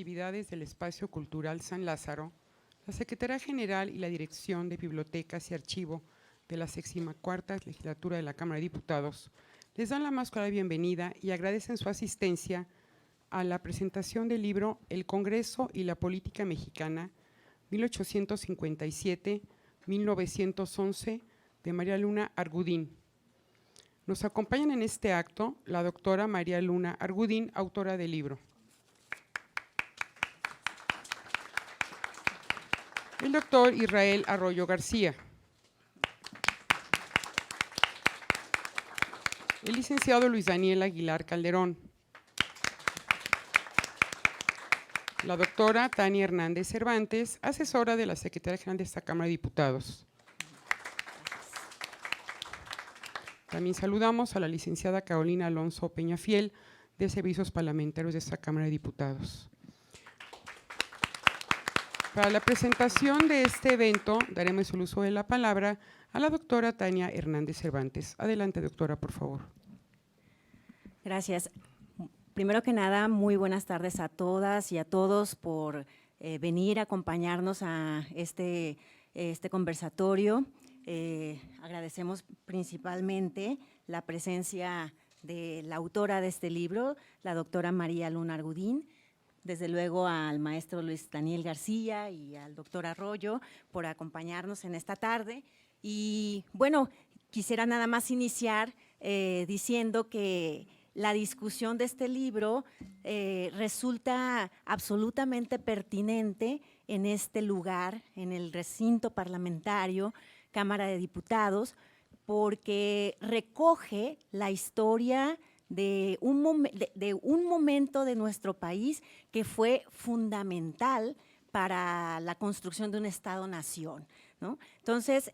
actividades del Espacio Cultural San Lázaro, la Secretaría General y la Dirección de Bibliotecas y Archivo de la 64ª Legislatura de la Cámara de Diputados les dan la más cordial bienvenida y agradecen su asistencia a la presentación del libro El Congreso y la Política Mexicana, 1857-1911, de María Luna Argudín. Nos acompañan en este acto la doctora María Luna Argudín, autora del libro. El doctor Israel Arroyo García. El licenciado Luis Daniel Aguilar Calderón. La doctora Tania Hernández Cervantes, asesora de la Secretaría General de esta Cámara de Diputados. También saludamos a la licenciada Carolina Alonso Peñafiel, de Servicios Parlamentarios de esta Cámara de Diputados. Para la presentación de este evento, daremos el uso de la palabra a la doctora Tania Hernández Cervantes. Adelante, doctora, por favor. Gracias. Primero que nada, muy buenas tardes a todas y a todos por venir a acompañarnos a este conversatorio. Agradecemos principalmente la presencia de la autora de este libro, la doctora María Luna Argudín, desde luego al maestro Luis Daniel García y al doctor Arroyo por acompañarnos en esta tarde. Y bueno, quisiera nada más iniciar diciendo que la discusión de este libro resulta absolutamente pertinente en este lugar, en el recinto parlamentario, Cámara de Diputados, porque recoge la historia de un momento de nuestro país que fue fundamental para la construcción de un Estado-nación, ¿no? Entonces,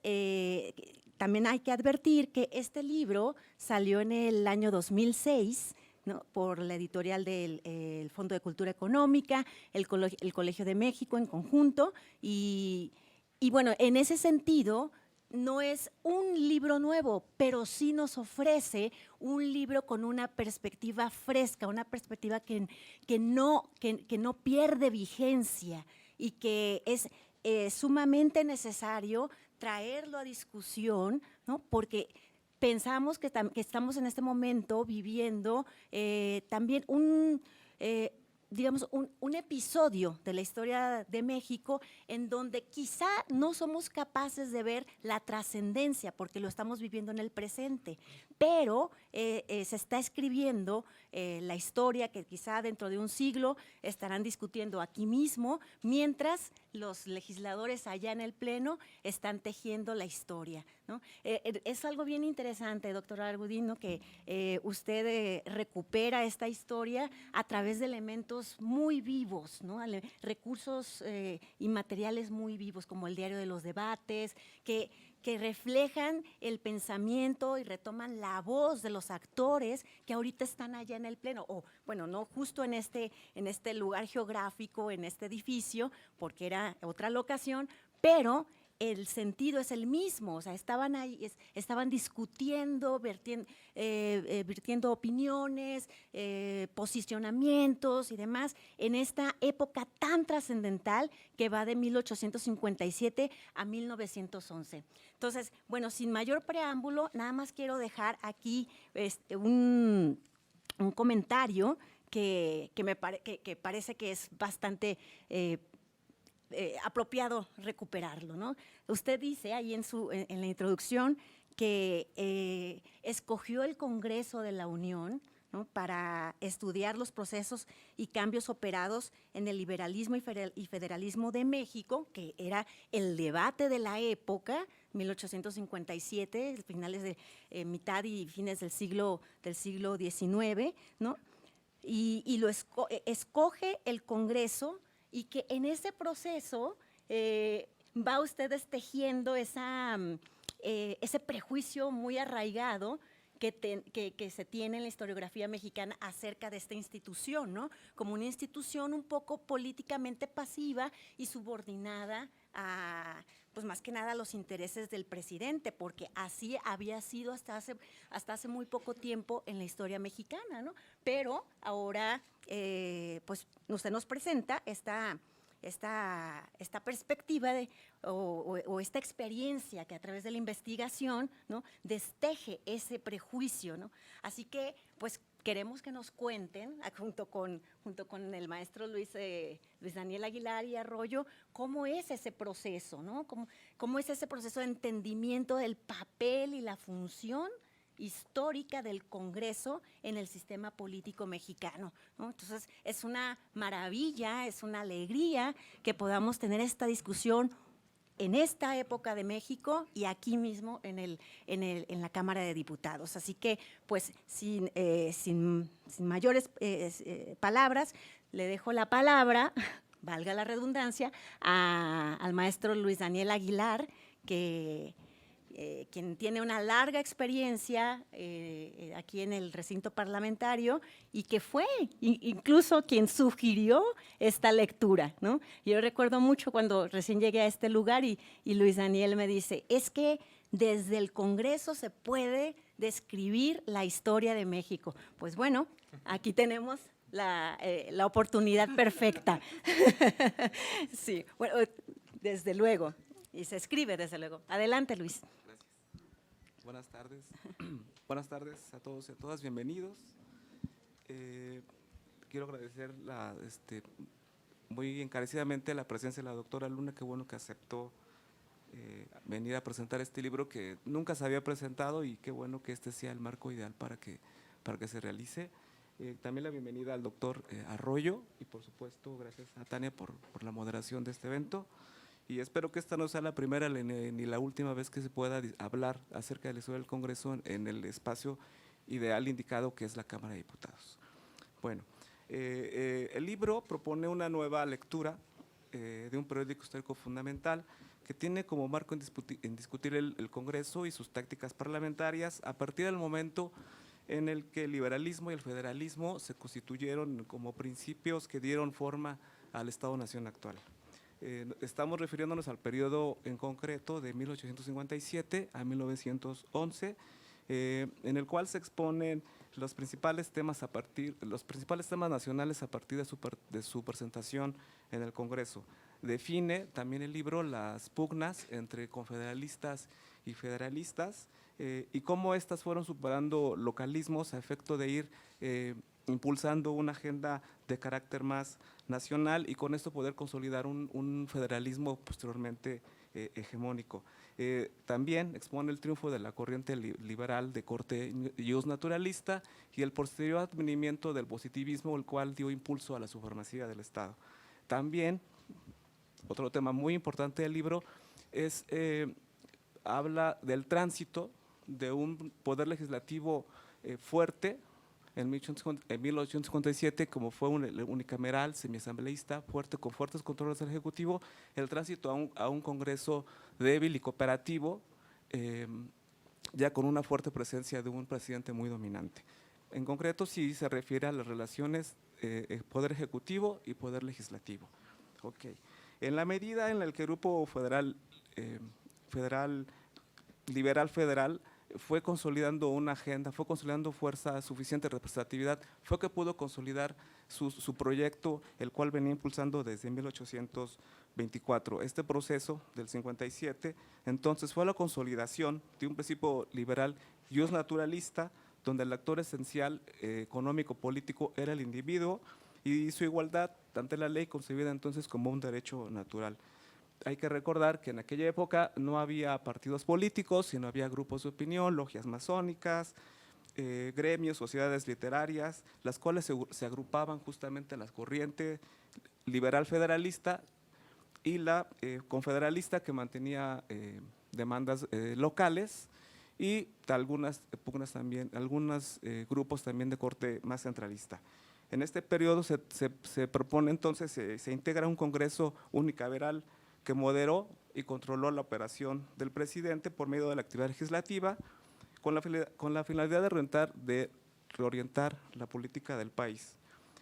también hay que advertir que este libro salió en el año 2006, ¿no?, por la editorial del Fondo de Cultura Económica, el Colegio de México en conjunto, y bueno, en ese sentido, no es un libro nuevo, pero sí nos ofrece un libro con una perspectiva fresca, una perspectiva que no pierde vigencia y que es sumamente necesario traerlo a discusión, ¿no?, porque pensamos que estamos en este momento viviendo también digamos, un episodio de la historia de México en donde quizá no somos capaces de ver la trascendencia porque lo estamos viviendo en el presente, pero se está escribiendo la historia que quizá dentro de un siglo estarán discutiendo aquí mismo, mientras los legisladores allá en el Pleno están tejiendo la historia, ¿no? Es algo bien interesante, doctora Argudín, ¿no?, que usted recupera esta historia a través de elementos muy vivos, ¿no?, recursos y materiales muy vivos, como el diario de los debates, que reflejan el pensamiento y retoman la voz de los actores que ahorita están allá en el Pleno, o bueno, no justo en este lugar geográfico, en este edificio, porque era otra locación, pero el sentido es el mismo, o sea, estaban ahí, estaban discutiendo, vertiendo opiniones, posicionamientos y demás en esta época tan trascendental que va de 1857 a 1911. Entonces, bueno, sin mayor preámbulo, nada más quiero dejar aquí un comentario que parece que es bastante apropiado recuperarlo, ¿no? Usted dice ahí en la introducción que escogió el Congreso de la Unión, ¿no?, para estudiar los procesos y cambios operados en el liberalismo y federalismo de México, que era el debate de la época, 1857, finales de mitad y fines del siglo XIX, ¿no? Y escoge el Congreso, y que en ese proceso va ustedes tejiendo ese prejuicio muy arraigado que se tiene en la historiografía mexicana acerca de esta institución, ¿no?, como una institución un poco políticamente pasiva y subordinada pues más que nada los intereses del presidente, porque así había sido hasta hace muy poco tiempo en la historia mexicana, ¿no? Pero ahora, pues usted nos presenta esta perspectiva o esta experiencia que a través de la investigación, ¿no?, desteje ese prejuicio, ¿no? Así que, pues, queremos que nos cuenten, junto con el maestro Luis Daniel Aguilar y Arroyo, cómo es ese proceso, ¿no? Cómo es ese proceso de entendimiento del papel y la función histórica del Congreso en el sistema político mexicano, ¿no? Entonces, es una maravilla, es una alegría que podamos tener esta discusión en esta época de México y aquí mismo en la Cámara de Diputados. Así que, pues, sin mayores palabras, le dejo la palabra, valga la redundancia, al maestro Luis Daniel Aguilar, quien tiene una larga experiencia aquí en el recinto parlamentario y que fue incluso quien sugirió esta lectura, ¿no? Yo recuerdo mucho cuando recién llegué a este lugar y Luis Daniel me dice, es que desde el Congreso se puede describir la historia de México. Pues bueno, aquí tenemos la oportunidad perfecta. Sí, bueno, desde luego, y se escribe desde luego. Adelante, Luis. Buenas tardes. Buenas tardes a todos y a todas, bienvenidos. Quiero agradecer muy encarecidamente la presencia de la doctora Luna, qué bueno que aceptó venir a presentar este libro que nunca se había presentado y qué bueno que este sea el marco ideal para que se realice. También la bienvenida al doctor Arroyo y por supuesto gracias a Tania por la moderación de este evento. Y espero que esta no sea la primera ni la última vez que se pueda hablar acerca de la historia del Congreso en el espacio ideal indicado que es la Cámara de Diputados. Bueno, el libro propone una nueva lectura de un periódico histórico fundamental que tiene como marco en discutir el Congreso y sus tácticas parlamentarias a partir del momento en el que el liberalismo y el federalismo se constituyeron como principios que dieron forma al Estado-Nación actual. Estamos refiriéndonos al periodo en concreto de 1857 a 1911, en el cual se exponen los principales temas nacionales a partir de su presentación en el Congreso. Define también el libro las pugnas entre confederalistas y federalistas y cómo éstas fueron superando localismos a efecto de ir impulsando una agenda de carácter más nacional y con esto poder consolidar un federalismo posteriormente hegemónico. También expone el triunfo de la corriente liberal de corte naturalista y el posterior advenimiento del positivismo, el cual dio impulso a la supremacía del Estado. También, otro tema muy importante del libro habla del tránsito de un poder legislativo fuerte, en 1857, como fue unicameral, semiasambleísta, con fuertes controles del Ejecutivo, el tránsito a un Congreso débil y cooperativo, ya con una fuerte presencia de un presidente muy dominante. En concreto, sí se refiere a las relaciones Poder Ejecutivo y Poder Legislativo. Okay. En la medida en la que el Grupo Liberal Federal fue consolidando una agenda, fue consolidando fuerza, suficiente representatividad, fue que pudo consolidar su proyecto, el cual venía impulsando desde 1824. Este proceso del 57, entonces, fue la consolidación de un principio liberal y naturalista, donde el actor esencial económico-político era el individuo y su igualdad ante la ley concebida entonces como un derecho natural. Hay que recordar que en aquella época no había partidos políticos, sino había grupos de opinión, logias masónicas, gremios, sociedades literarias, las cuales se agrupaban justamente en la corriente liberal federalista y la confederalista, que mantenía demandas locales y algunas pugnas también, algunos grupos también de corte más centralista. En este periodo se propone entonces, se integra un Congreso unicameral que moderó y controló la operación del presidente por medio de la actividad legislativa, con la finalidad de reorientar la política del país.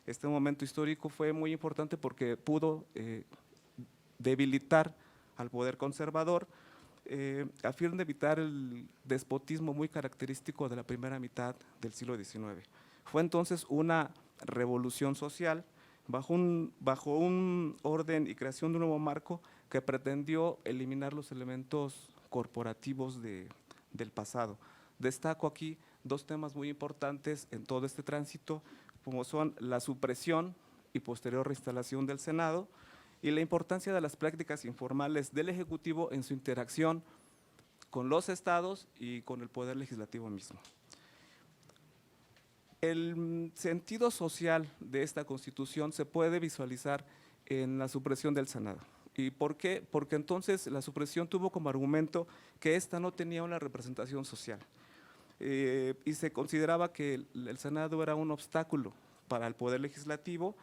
Este momento histórico fue muy importante porque pudo debilitar al poder conservador, a fin de evitar el despotismo muy característico de la primera mitad del siglo XIX. Fue entonces una revolución social bajo un orden y creación de un nuevo marco que pretendió eliminar los elementos corporativos del pasado. Destaco aquí dos temas muy importantes en todo este tránsito, como son la supresión y posterior reinstalación del Senado y la importancia de las prácticas informales del Ejecutivo en su interacción con los estados y con el Poder Legislativo mismo. El sentido social de esta Constitución se puede visualizar en la supresión del Senado. ¿Y por qué? Porque entonces la supresión tuvo como argumento que ésta no tenía una representación social y se consideraba que el Senado era un obstáculo para el Poder Legislativo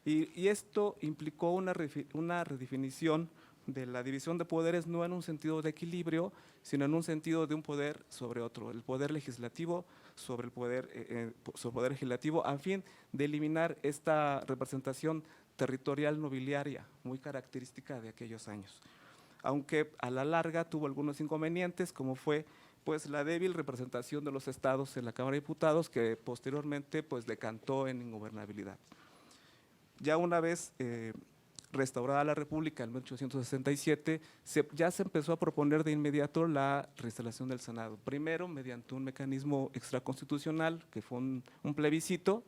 y esto implicó una redefinición de la división de poderes no en un sentido de equilibrio, sino en un sentido de un poder sobre otro, el Poder Legislativo sobre el poder legislativo, a fin de eliminar esta representación territorial nobiliaria muy característica de aquellos años. Aunque a la larga tuvo algunos inconvenientes, como fue pues la débil representación de los estados en la Cámara de Diputados, que posteriormente pues decantó en ingobernabilidad. Ya una vez restaurada la República en 1867, ya se empezó a proponer de inmediato la reinstalación del Senado. Primero, mediante un mecanismo extraconstitucional, que fue un plebiscito,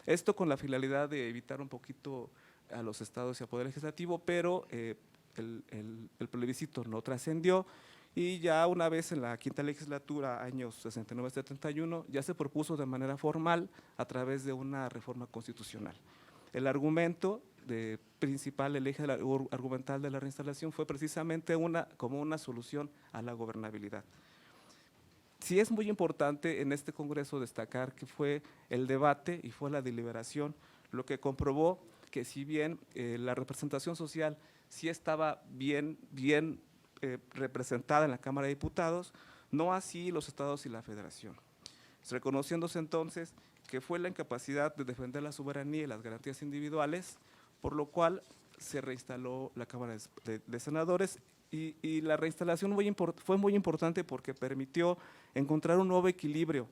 esto con la finalidad de evitar un poquito a los estados y al Poder Legislativo, pero el plebiscito no trascendió y ya una vez en la quinta legislatura, años 69-71, ya se propuso de manera formal a través de una reforma constitucional. El argumento principal, el eje argumental de la reinstalación fue precisamente como una solución a la gobernabilidad. Sí es muy importante en este Congreso destacar que fue el debate y fue la deliberación lo que comprobó que si bien la representación social sí estaba bien representada en la Cámara de Diputados, no así los estados y la federación, reconociéndose entonces que fue la incapacidad de defender la soberanía y las garantías individuales, por lo cual se reinstaló la Cámara de Senadores y la reinstalación fue muy importante porque permitió encontrar un nuevo equilibrio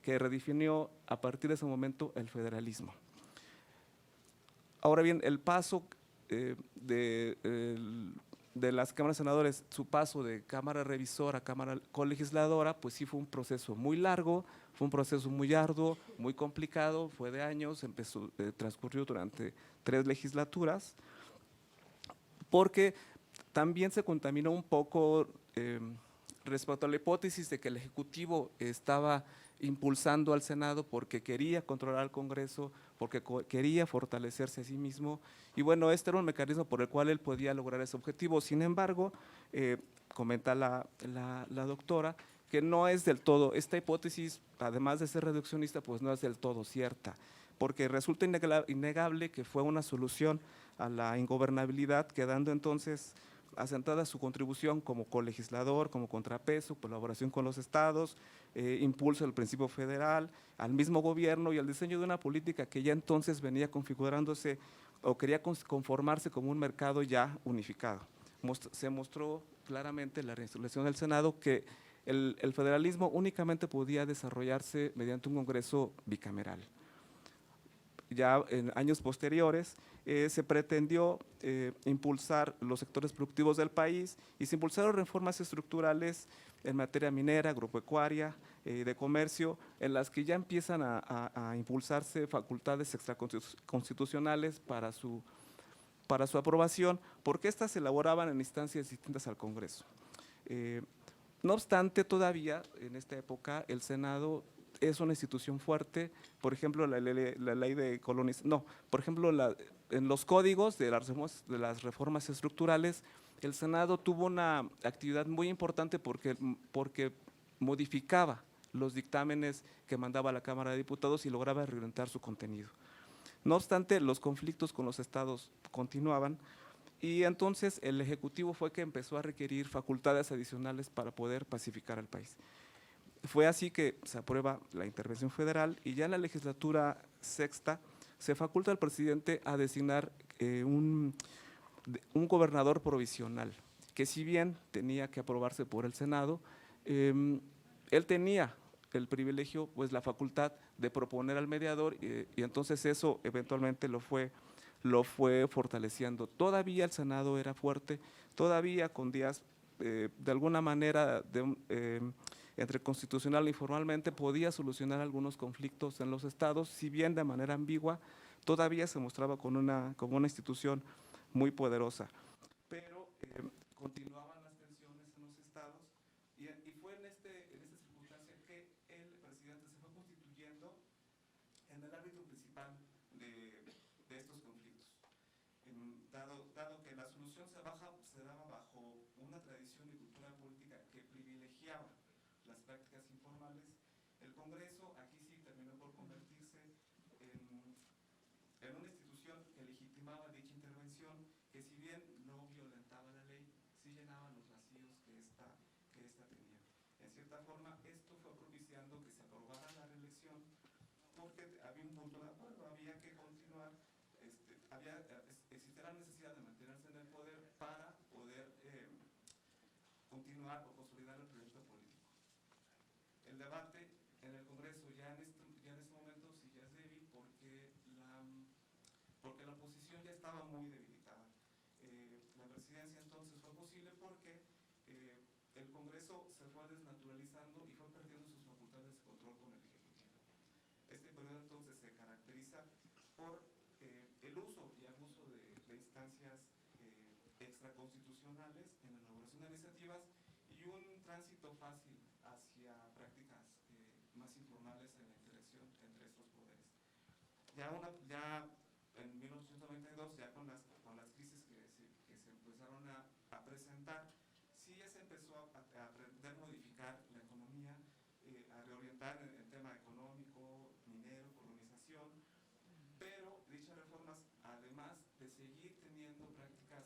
que redefinió a partir de ese momento el federalismo. Ahora bien, el paso de las cámaras de senadores, su paso de cámara revisora a cámara colegisladora, pues sí fue un proceso muy largo, fue un proceso muy arduo, muy complicado, fue de años, transcurrió durante 3 legislaturas, porque también se contaminó un poco respecto a la hipótesis de que el Ejecutivo estaba impulsando al Senado porque quería controlar al Congreso, porque quería fortalecerse a sí mismo, y bueno, este era un mecanismo por el cual él podía lograr ese objetivo. Sin embargo, comenta la doctora, que no es del todo, esta hipótesis, además de ser reduccionista, pues no es del todo cierta, porque resulta innegable que fue una solución a la ingobernabilidad, quedando entonces asentada su contribución como colegislador, como contrapeso, colaboración con los estados, impulso del principio federal, al mismo gobierno y al diseño de una política que ya entonces venía configurándose o quería conformarse como un mercado ya unificado. Se mostró claramente en la reinstalación del Senado que el federalismo únicamente podía desarrollarse mediante un Congreso bicameral. Ya en años posteriores se pretendió impulsar los sectores productivos del país y se impulsaron reformas estructurales en materia minera, agropecuaria, de comercio, en las que ya empiezan a impulsarse facultades extraconstitucionales para su aprobación, porque estas se elaboraban en instancias distintas al Congreso. No obstante, todavía en esta época el Senado es una institución fuerte. Por ejemplo, la ley de colonización, no, por ejemplo, en los códigos de las reformas estructurales, el Senado tuvo una actividad muy importante porque modificaba los dictámenes que mandaba la Cámara de Diputados y lograba reorientar su contenido. No obstante, los conflictos con los estados continuaban y entonces el Ejecutivo fue que empezó a requerir facultades adicionales para poder pacificar al país. Fue así que se aprueba la intervención federal y ya en la legislatura sexta se faculta al presidente a designar un gobernador provisional que si bien tenía que aprobarse por el Senado, él tenía el privilegio, pues la facultad de proponer al mediador y entonces eso eventualmente lo fue fortaleciendo. Todavía el Senado era fuerte, todavía con Díaz de alguna manera entre constitucional e informalmente podía solucionar algunos conflictos en los estados, si bien de manera ambigua, todavía se mostraba como una institución muy poderosa. Pero continuaban las tensiones en los estados y fue en esta circunstancia que el presidente se fue constituyendo en el ámbito principal de estos conflictos. Dado que la solución se daba bajo una tradición y cultura política que privilegiaba las prácticas informales, el Congreso aquí sí terminó por convertirse en una institución que legitimaba dicha intervención, que si bien no violentaba la ley, sí llenaba los vacíos que esta tenía. En cierta forma, esto fue propiciando que se aprobara la reelección, porque había un punto de acuerdo, había que continuar, existía la necesidad de mantenerse en el poder para poder continuar o consolidar el proyecto político. El debate en el Congreso ya en este momento sí ya es débil porque la oposición ya estaba muy debilitada. La presidencia entonces fue posible porque el Congreso se fue desnaturalizando y fue perdiendo sus facultades de control con el Ejecutivo. Este periodo entonces se caracteriza por el uso y abuso de instancias extraconstitucionales en la elaboración de iniciativas y un tránsito fácil hacia prácticas más informales en la interacción entre estos poderes. Ya en 1992, ya con las crisis que se empezaron a presentar, sí ya se empezó a pretender modificar la economía, a reorientar el tema económico, minero, colonización, pero dichas reformas, además de seguir teniendo prácticas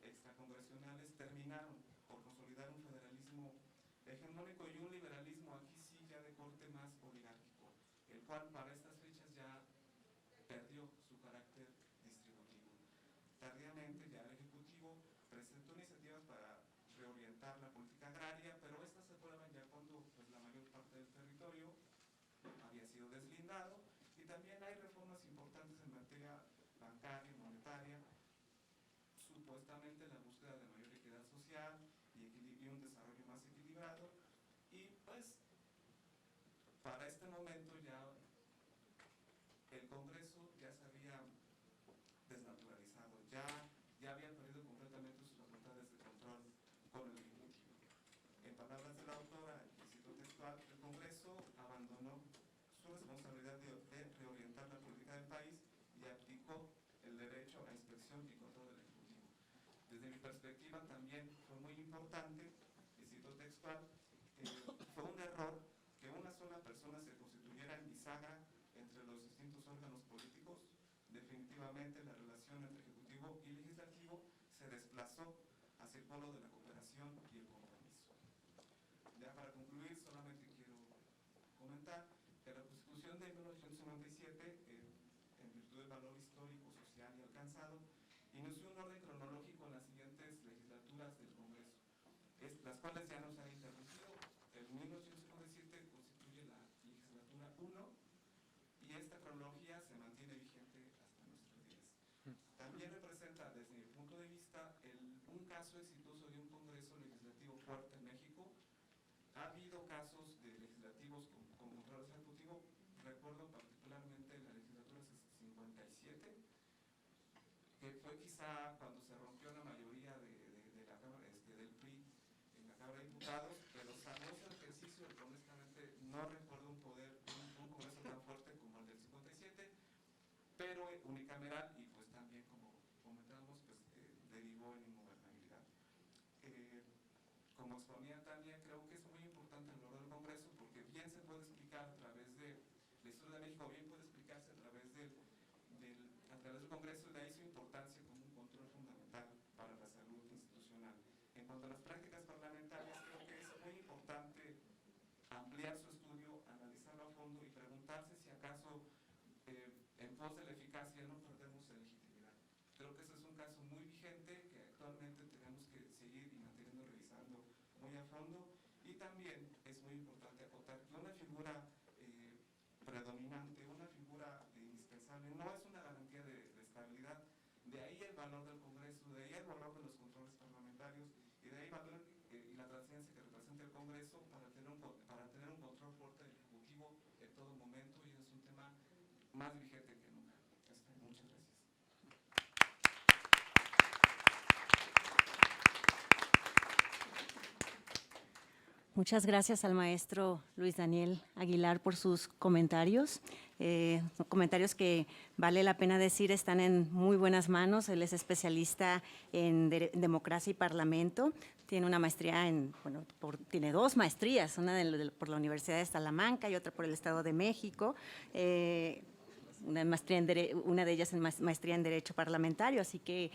extracongresionales, terminaron por consolidar un federalismo hegemónico y un liberalismo aquí sí ya de corte más oligárquico, el cual para estas fechas ya perdió su carácter distributivo. Tardíamente ya el Ejecutivo presentó iniciativas para reorientar la política agraria, pero estas se aprueban ya cuando pues, la mayor parte del territorio había sido deslindado, y también hay reformas importantes en materia bancaria y monetaria, supuestamente la búsqueda de mayor equidad social y un desarrollo más equilibrado, y pues para este momento ya el Congreso ya se había desnaturalizado, ya había perdido completamente sus facultades de control con el Ejecutivo. En palabras de la autora, y cito textual, el Congreso abandonó su responsabilidad de reorientar la política del país y abdicó el derecho a inspección y control del Ejecutivo. Desde mi perspectiva también fue muy importante, y cito textual, fue un error que una sola persona se constituyera en bisagra entre los distintos órganos políticos. Definitivamente la relación entre Ejecutivo y Legislativo se desplazó hacia el polo de la cooperación y el compromiso. Ya para concluir, solamente quiero comentar que la Constitución de 1997, en virtud del valor histórico, social y alcanzado, inició un orden cronológico en las siguientes legislaturas del Congreso, las cuales ya no se han interrumpido. En 1957 constituye la legislatura 1 y esta cronología se mantiene vigente hasta nuestros días. También representa, desde mi punto de vista, un caso exitoso de un Congreso legislativo fuerte en México. Ha habido casos de legislativos con control ejecutivo, recuerdo particularmente la legislatura 57, que fue quizá cuando se rompió la mayoría de la Cámara, del PRI en la Cámara de Diputados, pero salvo ese ejercicio, honestamente no recuerdo un Congreso tan fuerte como el del 57, pero unicameral y pues también, como comentamos, pues derivó en ingobernabilidad. Como exponía también, creo que es muy importante el rol del Congreso porque bien se puede explicar a través de la historia de México, bien puede explicarse a través del Congreso, y de ahí su importancia como un control fundamental para la salud institucional. En cuanto a las prácticas parlamentarias, creo que es muy importante ampliar su estudio, analizarlo a fondo y preguntarse si acaso en pos de la eficacia no perdemos en legitimidad. Creo que ese es un caso muy vigente que actualmente tenemos que seguir y muy a fondo. Y también es muy importante acotar que una figura predominante, una figura indispensable, no es una garantía de estabilidad. De ahí el valor del Congreso, de ahí el valor de los controles parlamentarios y de ahí el valor y la trascendencia que representa el Congreso para tener un control fuerte del Ejecutivo en todo momento, y es un tema más vigente que nunca. Muchas gracias. Muchas gracias al maestro Luis Daniel Aguilar por sus comentarios. Comentarios que vale la pena decir están en muy buenas manos. Él es especialista en democracia y parlamento. Tiene una maestría tiene 2 maestrías, una por la Universidad de Salamanca y otra por el Estado de México. Una de ellas en maestría en Derecho Parlamentario, así que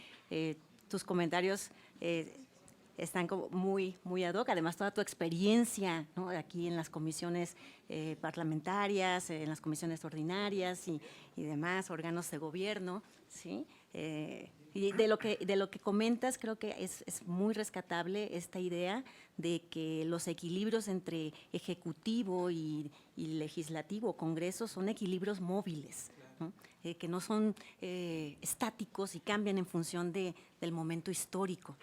tus comentarios están como muy ad hoc. Además, toda tu experiencia, ¿no?, aquí en las comisiones parlamentarias, en las comisiones ordinarias y demás, órganos de gobierno, ¿sí? Y de lo que comentas, creo que es muy rescatable esta idea de que los equilibrios entre ejecutivo y legislativo, Congreso, son equilibrios móviles, ¿no? Que no son estáticos y cambian en función del momento histórico.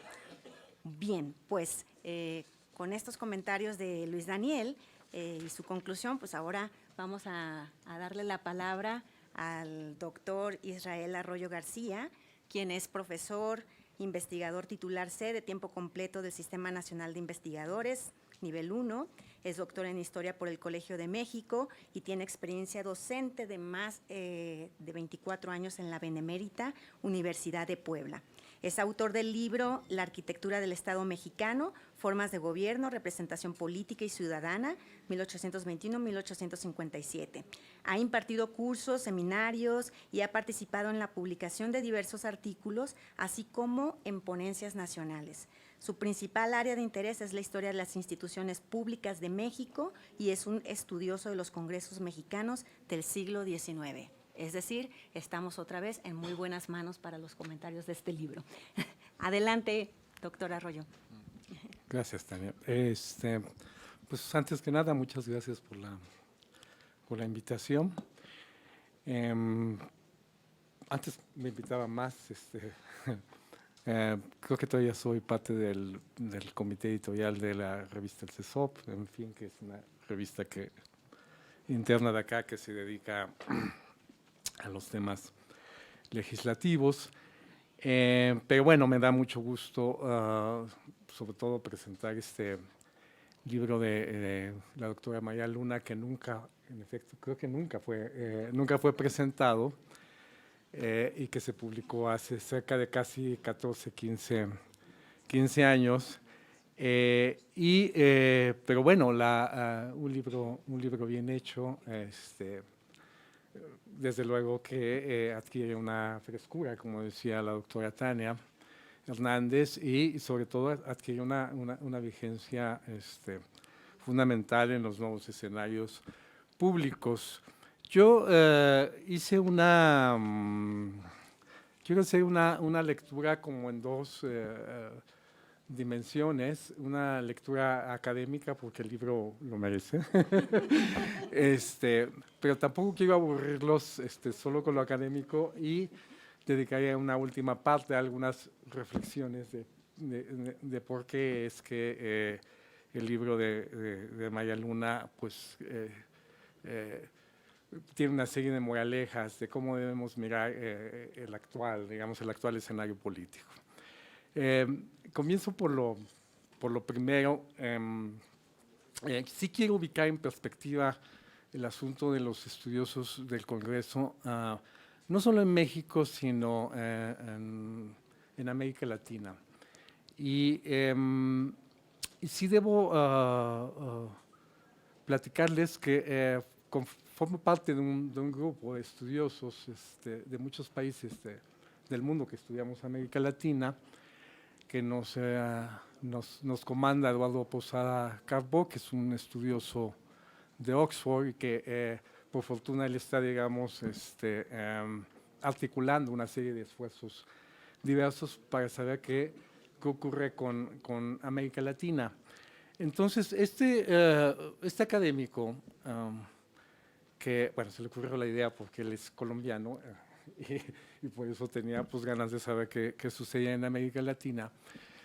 Bien, pues con estos comentarios de Luis Daniel y su conclusión, pues ahora vamos a darle la palabra al doctor Israel Arroyo García, quien es profesor, investigador titular C de tiempo completo del Sistema Nacional de Investigadores, nivel 1, es doctor en Historia por el Colegio de México y tiene experiencia docente de más de 24 años en la Benemérita Universidad de Puebla. Es autor del libro La arquitectura del Estado mexicano, formas de gobierno, representación política y ciudadana, 1821-1857. Ha impartido cursos, seminarios y ha participado en la publicación de diversos artículos, así como en ponencias nacionales. Su principal área de interés es la historia de las instituciones públicas de México y es un estudioso de los congresos mexicanos del siglo XIX. Es decir, estamos otra vez en muy buenas manos para los comentarios de este libro. Adelante, doctor Arroyo. Gracias, Tania. Pues antes que nada, muchas gracias por la invitación. Antes me invitaba más, creo que todavía soy parte del comité editorial de la revista El CESOP, en fin, que es una revista interna de acá que se dedica a los temas legislativos. Pero bueno, me da mucho gusto, sobre todo, presentar este libro de la doctora María Luna, que nunca, en efecto, creo que nunca fue presentado y que se publicó hace cerca de casi 14, 15 años. Pero bueno, un libro bien hecho, desde luego que adquiere una frescura, como decía la doctora Tania Hernández, y sobre todo adquiere una vigencia fundamental en los nuevos escenarios públicos. Yo quiero hacer una lectura como en 2 dimensiones, una lectura académica porque el libro lo merece, pero tampoco quiero aburrirlos solo con lo académico, y dedicaré una última parte a algunas reflexiones de por qué es que el libro de María Luna pues tiene una serie de moralejas de cómo debemos mirar el actual escenario político. Comienzo por lo primero. Sí quiero ubicar en perspectiva el asunto de los estudiosos del Congreso, no solo en México, sino en América Latina. Y sí debo platicarles que formo parte de un grupo de estudiosos de muchos países del mundo que estudiamos América Latina, que nos comanda Eduardo Posada Carbó, que es un estudioso de Oxford y que por fortuna él está, digamos, articulando una serie de esfuerzos diversos para saber qué ocurre con América Latina. Entonces, este académico, que, bueno, se le ocurrió la idea porque él es colombiano y por eso tenía pues, ganas de saber qué sucedía en América Latina,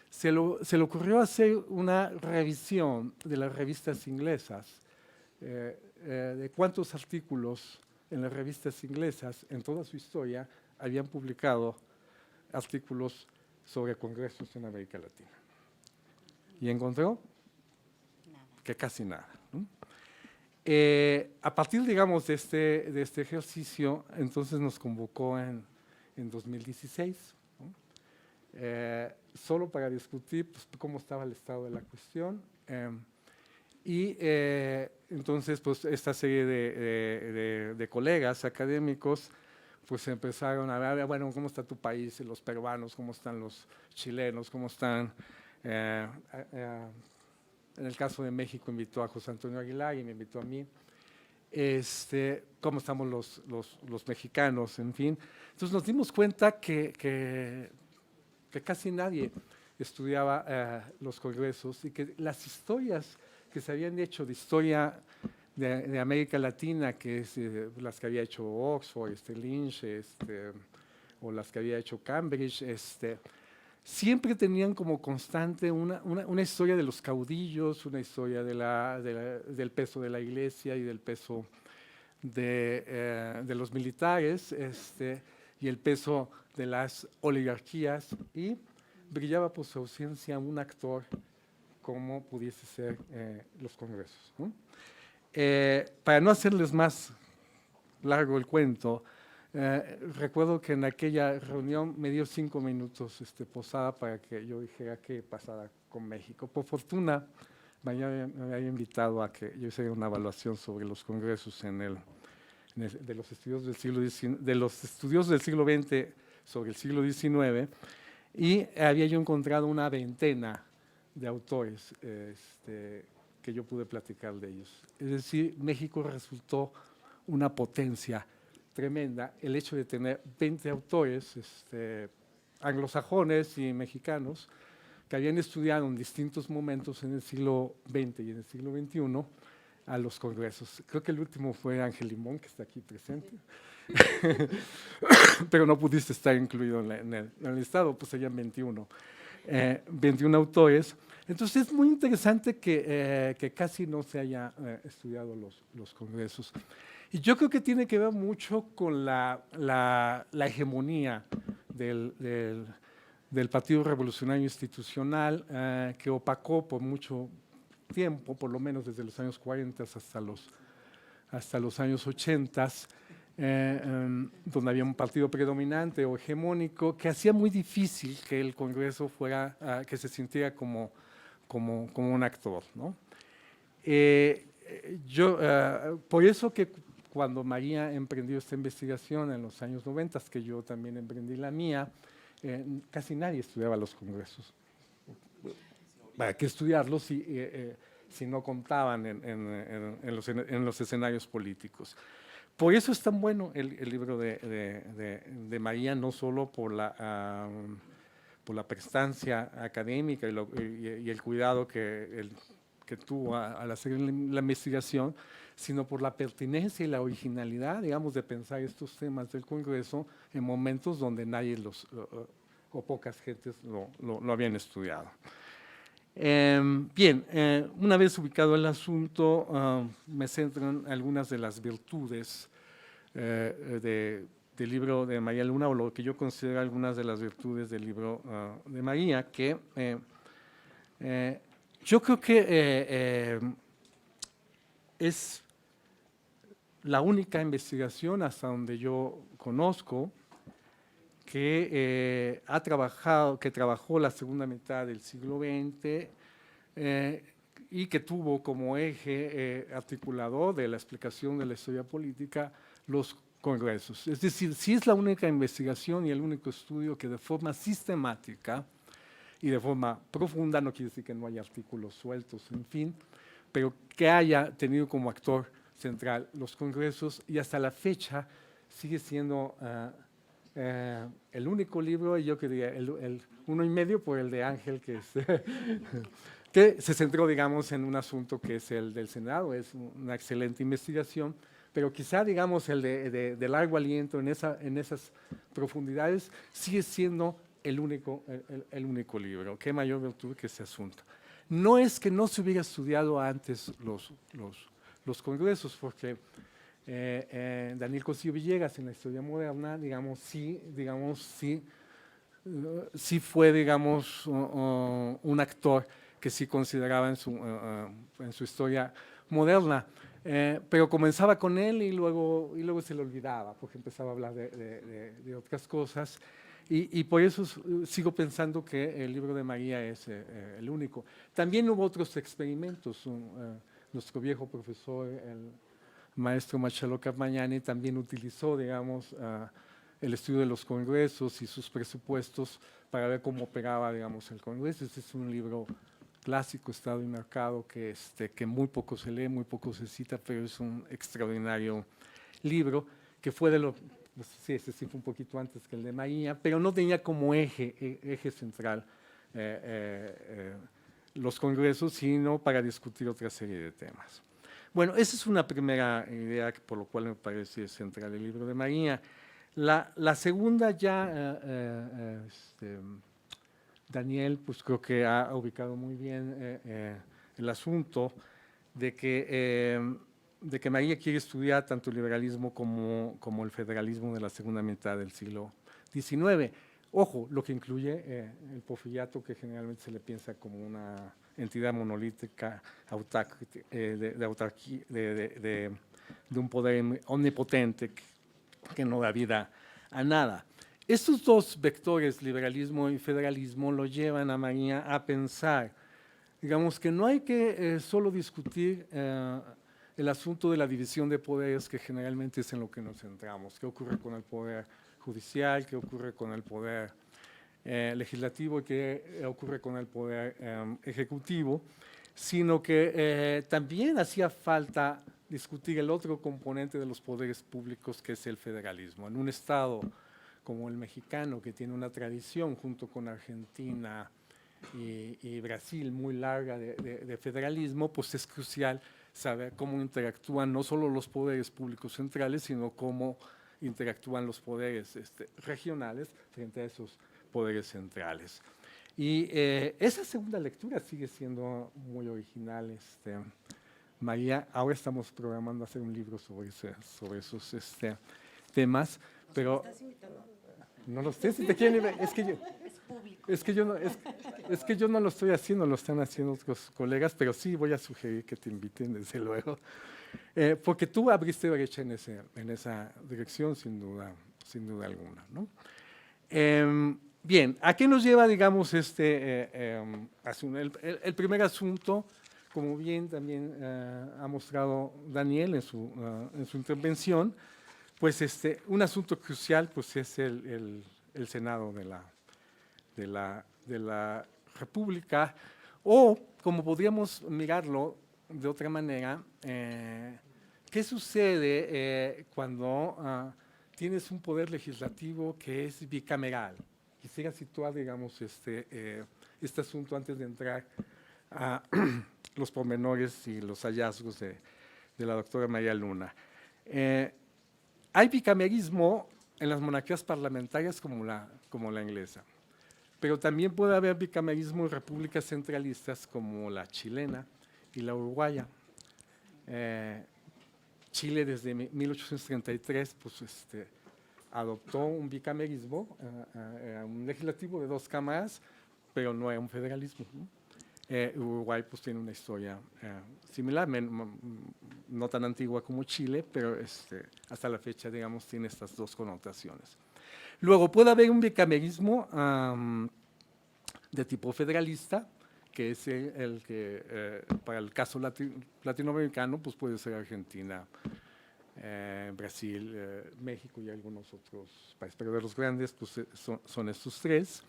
se le ocurrió hacer una revisión de las revistas inglesas, de cuántos artículos en las revistas inglesas en toda su historia habían publicado artículos sobre congresos en América Latina. Y encontró que casi nada, ¿no? A partir, digamos, de este ejercicio, entonces nos convocó en 2016, ¿no? Solo para discutir pues, cómo estaba el estado de la cuestión. Entonces, pues, esta serie de colegas académicos pues empezaron a ver, bueno, ¿cómo está tu país? Los peruanos, ¿cómo están los chilenos? ¿Cómo están? En el caso de México invitó a José Antonio Aguilar y me invitó a mí. ¿Cómo estamos los mexicanos? En fin. Entonces nos dimos cuenta que casi nadie estudiaba los congresos y que las historias que se habían hecho de historia de América Latina, que es las que había hecho Oxford, Lynch, o las que había hecho Cambridge, siempre tenían como constante una historia de los caudillos, una historia del peso de la iglesia y del peso de los militares, y el peso de las oligarquías, y brillaba por su ausencia un actor como pudiese ser los congresos, ¿no? Para no hacerles más largo el cuento, recuerdo que en aquella reunión me dio 5 minutos Posada para que yo dijera qué pasaba con México. Por fortuna, me había invitado a que yo hiciera una evaluación sobre los congresos de los estudios del siglo XIX, de los estudios del siglo XX sobre el siglo XIX, y había yo encontrado una veintena de autores que yo pude platicar de ellos. Es decir, México resultó una potencia tremenda. El hecho de tener 20 autores anglosajones y mexicanos que habían estudiado en distintos momentos en el siglo XX y en el siglo XXI a los congresos. Creo que el último fue Ángel Limón, que está aquí presente, pero no pudiste estar incluido en el listado, pues serían 21 autores. Entonces es muy interesante que casi no se haya estudiado los congresos. Y yo creo que tiene que ver mucho con la hegemonía del Partido Revolucionario Institucional, que opacó por mucho tiempo, por lo menos desde los años 40 hasta los años 80, donde había un partido predominante o hegemónico que hacía muy difícil que el Congreso fuera, que se sintiera como un actor, ¿no? Por eso que cuando María emprendió esta investigación en los años 90, que yo también emprendí la mía, casi nadie estudiaba los congresos. ¿Para qué estudiarlos si no contaban en los escenarios políticos? Por eso es tan bueno el libro de María, no solo por la prestancia académica y el cuidado que tuvo al hacer la investigación, sino por la pertinencia y la originalidad, digamos, de pensar estos temas del Congreso en momentos donde nadie o pocas gentes lo habían estudiado. Bien, una vez ubicado el asunto, me centro en algunas de las virtudes del libro de María Luna, o lo que yo considero algunas de las virtudes del libro de María, que yo creo que es la única investigación hasta donde yo conozco que trabajó la segunda mitad del siglo XX y que tuvo como eje articulador de la explicación de la historia política los congresos. Es decir, sí es la única investigación y el único estudio que de forma sistemática y de forma profunda, no quiere decir que no haya artículos sueltos, en fin, pero que haya tenido como actor central los congresos, y hasta la fecha sigue siendo el único libro, y yo quería el uno y medio por el de Ángel, que es que se centró, digamos, en un asunto que es el del Senado. Es una excelente investigación, pero quizá, digamos, el de largo aliento en esas profundidades sigue siendo el único libro. Qué mayor virtud que ese asunto. No es que no se hubiera estudiado antes los congresos, porque Daniel Cosío Villegas en la historia moderna, sí fue, digamos, un actor que sí consideraba en su historia moderna. Pero comenzaba con él y luego se le olvidaba, porque empezaba a hablar de otras cosas. Y por eso sigo pensando que el libro de María es el único. También hubo otros experimentos. Nuestro viejo profesor, el maestro Marcello Carmagnani, también utilizó, digamos, el estudio de los congresos y sus presupuestos para ver cómo operaba, digamos, el congreso. Este es un libro clásico, Estado y Mercado, que muy poco se lee, muy poco se cita, pero es un extraordinario libro que fue sí, ese sí fue un poquito antes que el de María, pero no tenía como eje central los congresos, sino para discutir otra serie de temas. Bueno, esa es una primera idea por lo cual me parece central el libro de María. La segunda ya, Daniel, pues creo que ha ubicado muy bien el asunto de que María quiere estudiar tanto el liberalismo como el federalismo de la segunda mitad del siglo XIX. Ojo, lo que incluye el porfiriato, que generalmente se le piensa como una entidad monolítica, de un poder omnipotente que no da vida a nada. Estos dos vectores, liberalismo y federalismo, lo llevan a María a pensar, digamos, que no hay que solo discutir el asunto de la división de poderes, que generalmente es en lo que nos centramos. ¿Qué ocurre con el poder judicial? ¿Qué ocurre con el poder legislativo? ¿Qué ocurre con el poder ejecutivo? Sino que también hacía falta discutir el otro componente de los poderes públicos, que es el federalismo. En un Estado como el mexicano, que tiene una tradición junto con Argentina y Brasil muy larga de federalismo, pues es crucial saber cómo interactúan no solo los poderes públicos centrales, sino cómo interactúan los poderes regionales frente a esos poderes centrales. Y esa segunda lectura sigue siendo muy original. María, ahora estamos programando hacer un libro sobre esos temas, pero no lo sé si te quieren, es que yo no lo estoy haciendo, lo están haciendo otros colegas, pero sí voy a sugerir que te inviten, desde luego, porque tú abriste brecha en esa dirección, sin duda alguna, ¿no? Bien, ¿a qué nos lleva, digamos, asunto? El primer asunto, como bien también ha mostrado Daniel en su intervención, pues un asunto crucial, pues es el Senado de la República, o como podríamos mirarlo de otra manera, ¿qué sucede cuando tienes un poder legislativo que es bicameral? Quisiera situar, digamos, este asunto antes de entrar a los pormenores y los hallazgos de la doctora María Luna. Hay bicameralismo en las monarquías parlamentarias como la inglesa, pero también puede haber bicameralismo en repúblicas centralistas como la chilena y la uruguaya. Chile desde 1833 pues, adoptó un bicamerismo, un legislativo de 2 cámaras, pero no era un federalismo, ¿no? Uruguay pues tiene una historia similar, no tan antigua como Chile, pero hasta la fecha, digamos, tiene estas dos connotaciones. Luego puede haber un bicamerismo de tipo federalista, que es el que para el caso latinoamericano pues puede ser Argentina, Brasil, México y algunos otros países, pero de los grandes pues son estos tres.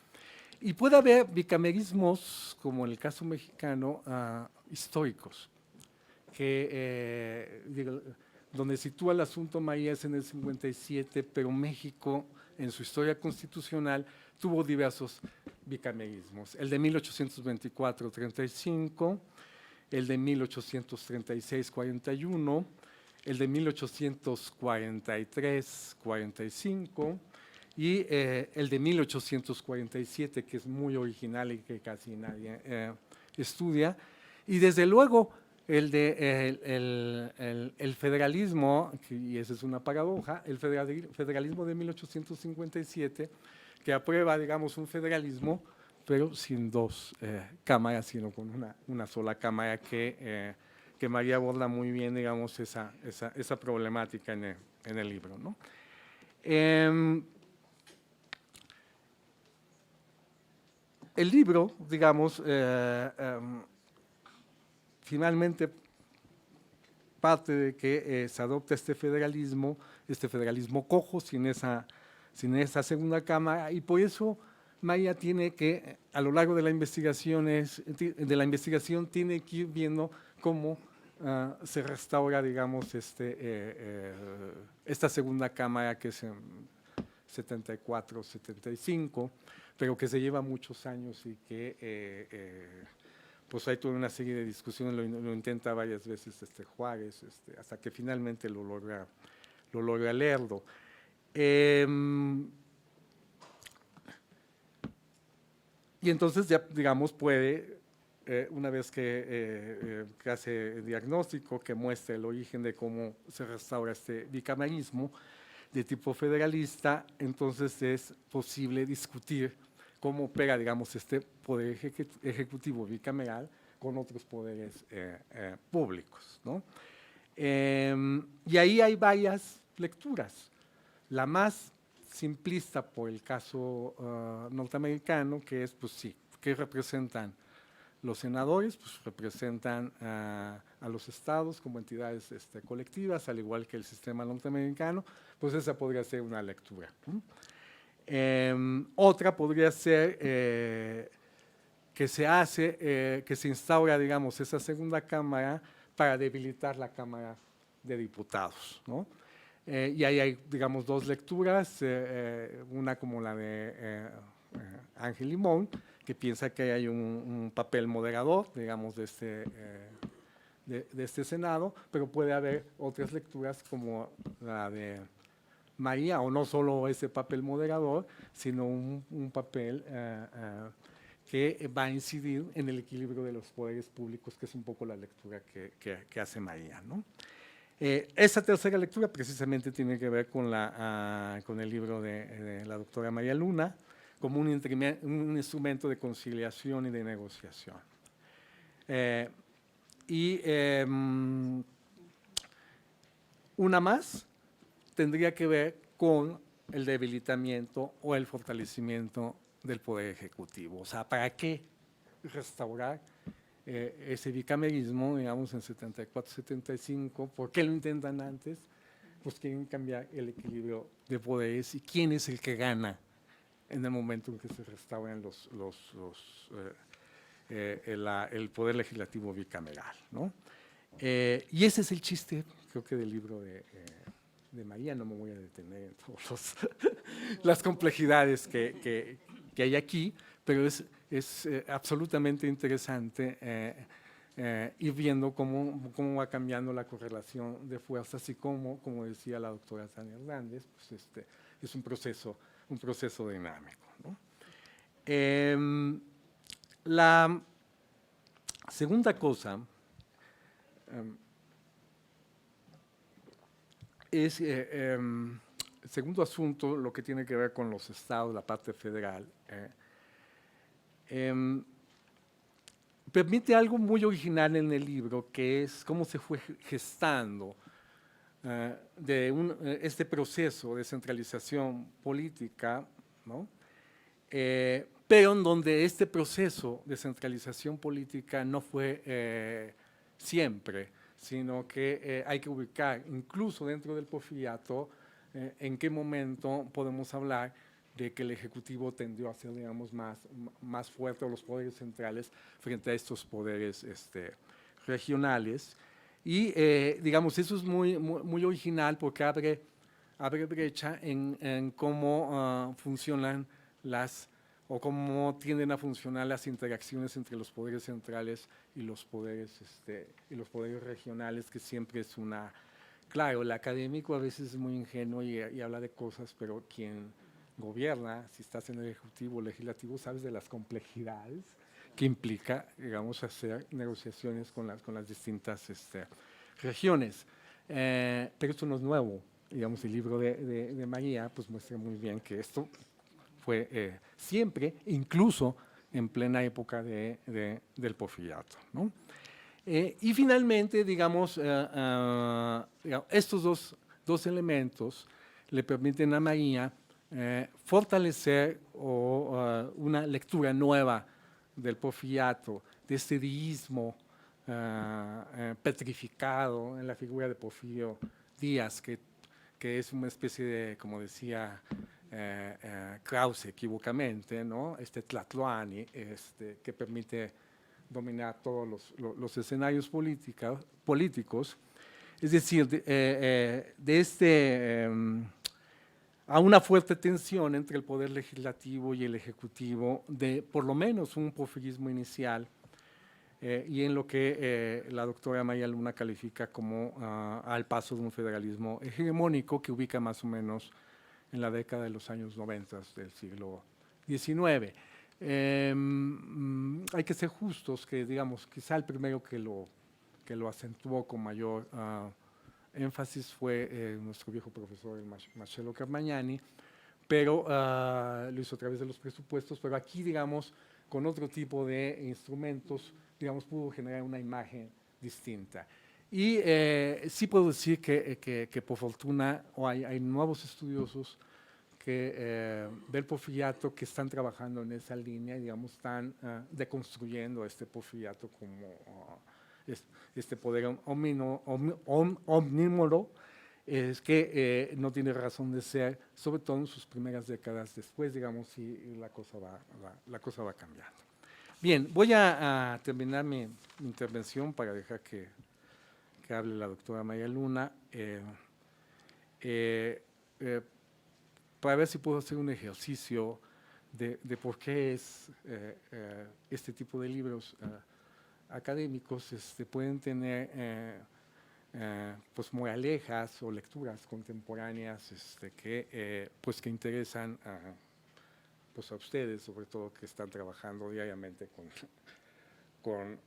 Y puede haber bicamerismos, como en el caso mexicano, históricos, donde sitúa el asunto María es en el 57, pero México, en su historia constitucional, tuvo diversos bicameralismos, el de 1824-35, el de 1836-41, el de 1843-45 y el de 1847, que es muy original y que casi nadie estudia, y desde luego el federalismo, y esa es una paradoja, el federalismo de 1857, que aprueba, digamos, un federalismo, pero sin dos cámaras, sino con una sola cámara, que María aborda muy bien, digamos, esa problemática en el libro, ¿no? El libro, digamos, finalmente parte de que se adopta este federalismo cojo, sin esa segunda cámara, y por eso María tiene que, a lo largo de la investigación, tiene que ir viendo cómo se restaura, digamos, esta segunda cámara, que es en 74, 75, pero que se lleva muchos años y que pues hay toda una serie de discusiones, lo intenta varias veces Juárez, hasta que finalmente lo logra leerlo. Y entonces ya, digamos, puede, una vez que hace el diagnóstico, que muestra el origen de cómo se restaura este bicameralismo de tipo federalista, entonces es posible discutir cómo opera, digamos, este poder ejecutivo bicameral con otros poderes públicos, ¿no? Y ahí hay varias lecturas. La más simplista por el caso norteamericano, que es, pues sí, ¿qué representan los senadores? Pues representan a los estados como entidades colectivas, al igual que el sistema norteamericano, pues esa podría ser una lectura. Otra podría ser que se instaura, digamos, esa segunda cámara para debilitar la Cámara de Diputados, ¿no? Y ahí hay, digamos, dos lecturas, una como la de Ángel Limón, que piensa que hay un papel moderador, digamos, de este Senado, pero puede haber otras lecturas como la de María, o no solo ese papel moderador, sino un papel que va a incidir en el equilibrio de los poderes públicos, que es un poco la lectura que hace María, ¿no? Esa tercera lectura precisamente tiene que ver con el libro de la doctora María Luna, como un instrumento de conciliación y de negociación. Una más tendría que ver con el debilitamiento o el fortalecimiento del Poder Ejecutivo. O sea, ¿para qué restaurar ese bicamerismo, digamos, en 74-75? ¿Por qué lo intentan antes? Pues quieren cambiar el equilibrio de poderes y quién es el que gana en el momento en que se restauran el poder legislativo bicameral, ¿no? Y ese es el chiste, creo que, del libro de María. No me voy a detener en todas las complejidades que hay aquí, pero es absolutamente interesante ir viendo cómo va cambiando la correlación de fuerzas y como decía la doctora Tania Hernández, pues es un proceso dinámico, ¿no? La segunda cosa es el segundo asunto, lo que tiene que ver con los estados, la parte federal. Permite algo muy original en el libro, que es cómo se fue gestando este proceso de centralización política, ¿no? Pero en donde este proceso de centralización política no fue siempre, sino que hay que ubicar, incluso dentro del porfiriato, en qué momento podemos hablar de que el Ejecutivo tendió a ser, digamos, más fuerte, o los poderes centrales, frente a estos poderes regionales. Y, digamos, eso es muy original, porque abre brecha en cómo funcionan las o cómo tienden a funcionar las interacciones entre los poderes centrales y los poderes regionales, que siempre es una... Claro, el académico a veces es muy ingenuo y habla de cosas, pero quien gobierna, si estás en el ejecutivo o legislativo, sabes de las complejidades que implica, digamos, hacer negociaciones con las distintas regiones. Pero esto no es nuevo. Digamos, el libro de María pues muestra muy bien que esto fue siempre, incluso en plena época del porfiriato, ¿no? Y finalmente, digamos, estos dos elementos le permiten a María fortalecer una lectura nueva del porfiriato, de este deísmo petrificado en la figura de Porfirio Díaz, que es una especie de, como decía Krause equívocamente, ¿no? Este Tlatoani, que permite dominar todos los escenarios políticos. Es decir, a una fuerte tensión entre el poder legislativo y el ejecutivo, de por lo menos un porfirismo inicial, y en lo que la doctora Maya Luna califica como al paso de un federalismo hegemónico que ubica más o menos en la década de los años 90 del siglo XIX. Hay que ser justos, que digamos, quizá el primero que lo acentuó con mayor énfasis fue nuestro viejo profesor, el Marcello Carmagnani, pero lo hizo a través de los presupuestos, pero aquí, digamos, con otro tipo de instrumentos, digamos, pudo generar una imagen distinta. Y sí puedo decir que por fortuna hay nuevos estudiosos del porfiriato que están trabajando en esa línea y, digamos, están deconstruyendo este porfiriato como este poder omnímoro, es que no tiene razón de ser, sobre todo en sus primeras décadas después, digamos, y la cosa va cambiando. Bien, voy a terminar mi intervención para dejar que hable la doctora María Luna, para ver si puedo hacer un ejercicio de por qué este tipo de libros académicos pueden tener pues moralejas o lecturas contemporáneas que interesan pues a ustedes, sobre todo que están trabajando diariamente con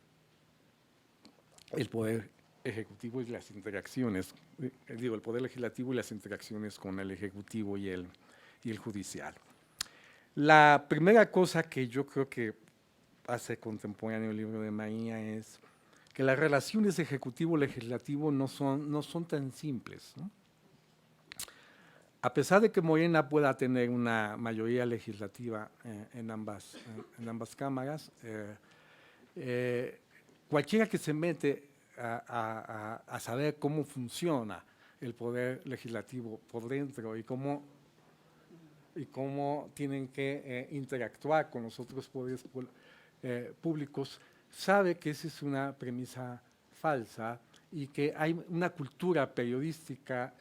el poder ejecutivo y las interacciones, el poder legislativo y las interacciones con el ejecutivo y el judicial. La primera cosa que yo creo que hace contemporáneo el libro de María es que las relaciones ejecutivo-legislativo no son tan simples, ¿no? A pesar de que Morena pueda tener una mayoría legislativa en ambas cámaras, cualquiera que se mete a saber cómo funciona el poder legislativo por dentro y cómo tienen que interactuar con los otros poderes públicos, sabe que esa es una premisa falsa y que hay una cultura periodística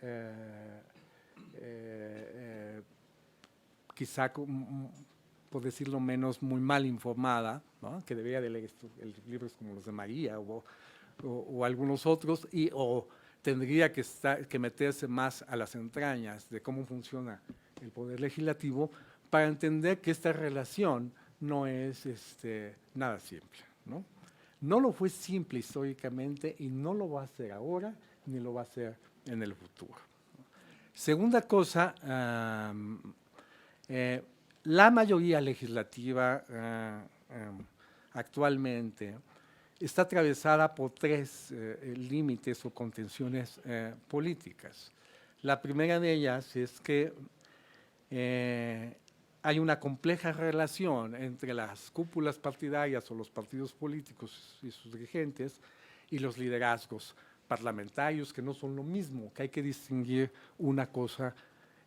quizá, por decirlo menos, muy mal informada, ¿no? Que debería de leer libros como los de María o algunos otros, o tendría que meterse más a las entrañas de cómo funciona el poder legislativo para entender que esta relación no es nada simple, ¿no? No lo fue simple históricamente y no lo va a hacer ahora ni lo va a hacer en el futuro. Segunda cosa, la mayoría legislativa actualmente está atravesada por tres límites o contenciones políticas. La primera de ellas es que hay una compleja relación entre las cúpulas partidarias o los partidos políticos y sus dirigentes y los liderazgos parlamentarios, que no son lo mismo, que hay que distinguir una cosa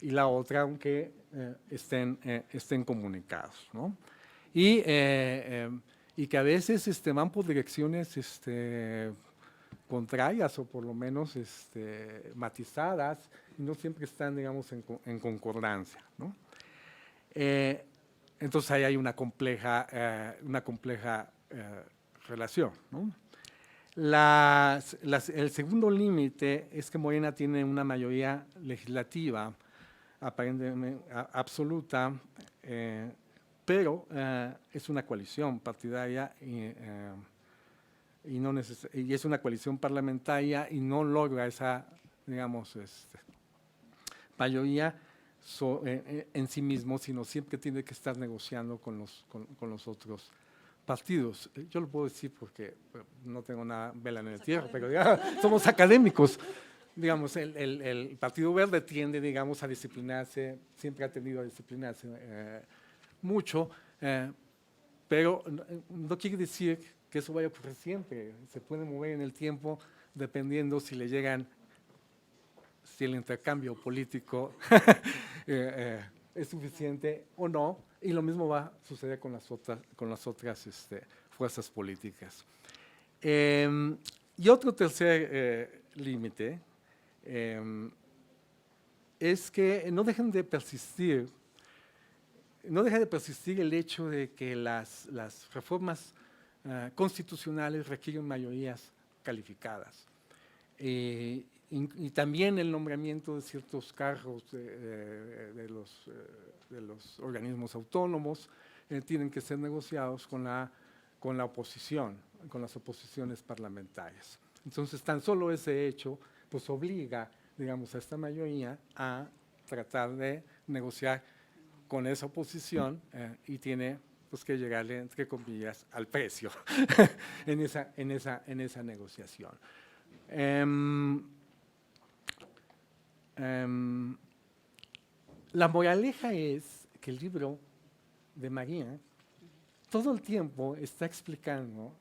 y la otra, aunque estén comunicados, ¿no? Y que a veces van por direcciones contrarias o por lo menos matizadas, y no siempre están, digamos, en concordancia, ¿no? Entonces ahí hay una compleja relación, ¿no? El segundo límite es que Morena tiene una mayoría legislativa aparentemente absoluta, pero es una coalición partidaria y es una coalición parlamentaria y no logra esa, digamos, mayoría en sí mismo, sino siempre tiene que estar negociando con los otros partidos. Yo lo puedo decir porque no tengo nada vela en el tierra, pero ya, somos académicos. Digamos, el Partido Verde tiende, digamos, a disciplinarse, siempre ha tendido a disciplinarse mucho, pero no quiere decir que eso vaya a ocurrir siempre. Se puede mover en el tiempo dependiendo si le llegan, si el intercambio político es suficiente o no, y lo mismo va a suceder con las otras fuerzas políticas. Y otro tercer límite es que no deja de persistir el hecho de que las reformas constitucionales requieren mayorías calificadas. Y también el nombramiento de ciertos cargos de los organismos autónomos tienen que ser negociados con la oposición, con las oposiciones parlamentarias. Entonces, tan solo ese hecho pues obliga, digamos, a esta mayoría a tratar de negociar con esa oposición y tiene pues que llegarle, entre comillas, al precio en esa negociación. La moraleja es que el libro de María todo el tiempo está explicando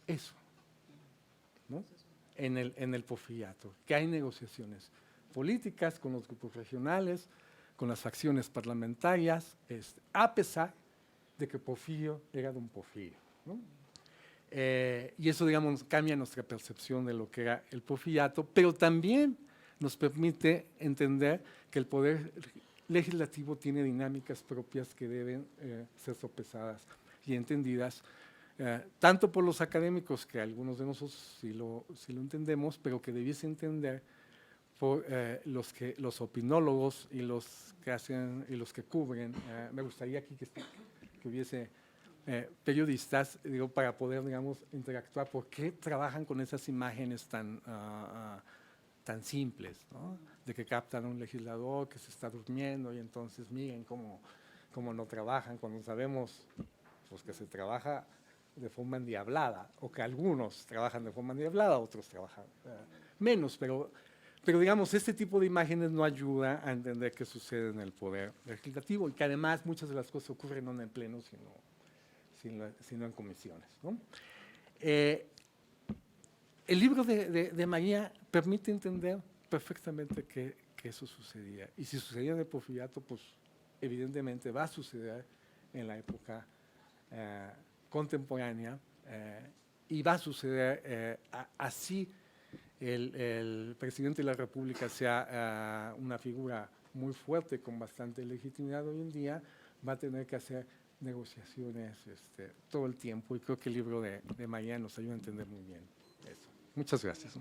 eso, ¿no? En el Porfiriato, que hay negociaciones políticas con los grupos regionales, con las facciones parlamentarias, a pesar de que Porfirio era don Porfirio, ¿no? Y eso, digamos, cambia nuestra percepción de lo que era el Porfiriato, pero también nos permite entender que el poder legislativo tiene dinámicas propias que deben ser sopesadas y entendidas, tanto por los académicos, que algunos de nosotros sí lo entendemos, pero que debiese entender por los opinólogos y los que cubren. Me gustaría aquí que hubiese periodistas, digo, para poder, digamos, interactuar. ¿Por qué trabajan con esas imágenes tan simples, ¿no? De que captan a un legislador que se está durmiendo y entonces miren cómo no trabajan, cuando sabemos pues, que se trabaja de forma endiablada, o que algunos trabajan de forma endiablada, otros trabajan menos, pero digamos, este tipo de imágenes no ayuda a entender qué sucede en el poder legislativo y que además muchas de las cosas ocurren no en el pleno, sino en comisiones, ¿no? El libro de María permite entender perfectamente que eso sucedía. Y si sucedía en el Porfiriato, pues evidentemente va a suceder en la época contemporánea y va a suceder así el presidente de la República sea una figura muy fuerte, con bastante legitimidad hoy en día, va a tener que hacer negociaciones todo el tiempo, y creo que el libro de María nos ayuda a entender muy bien eso. Muchas gracias.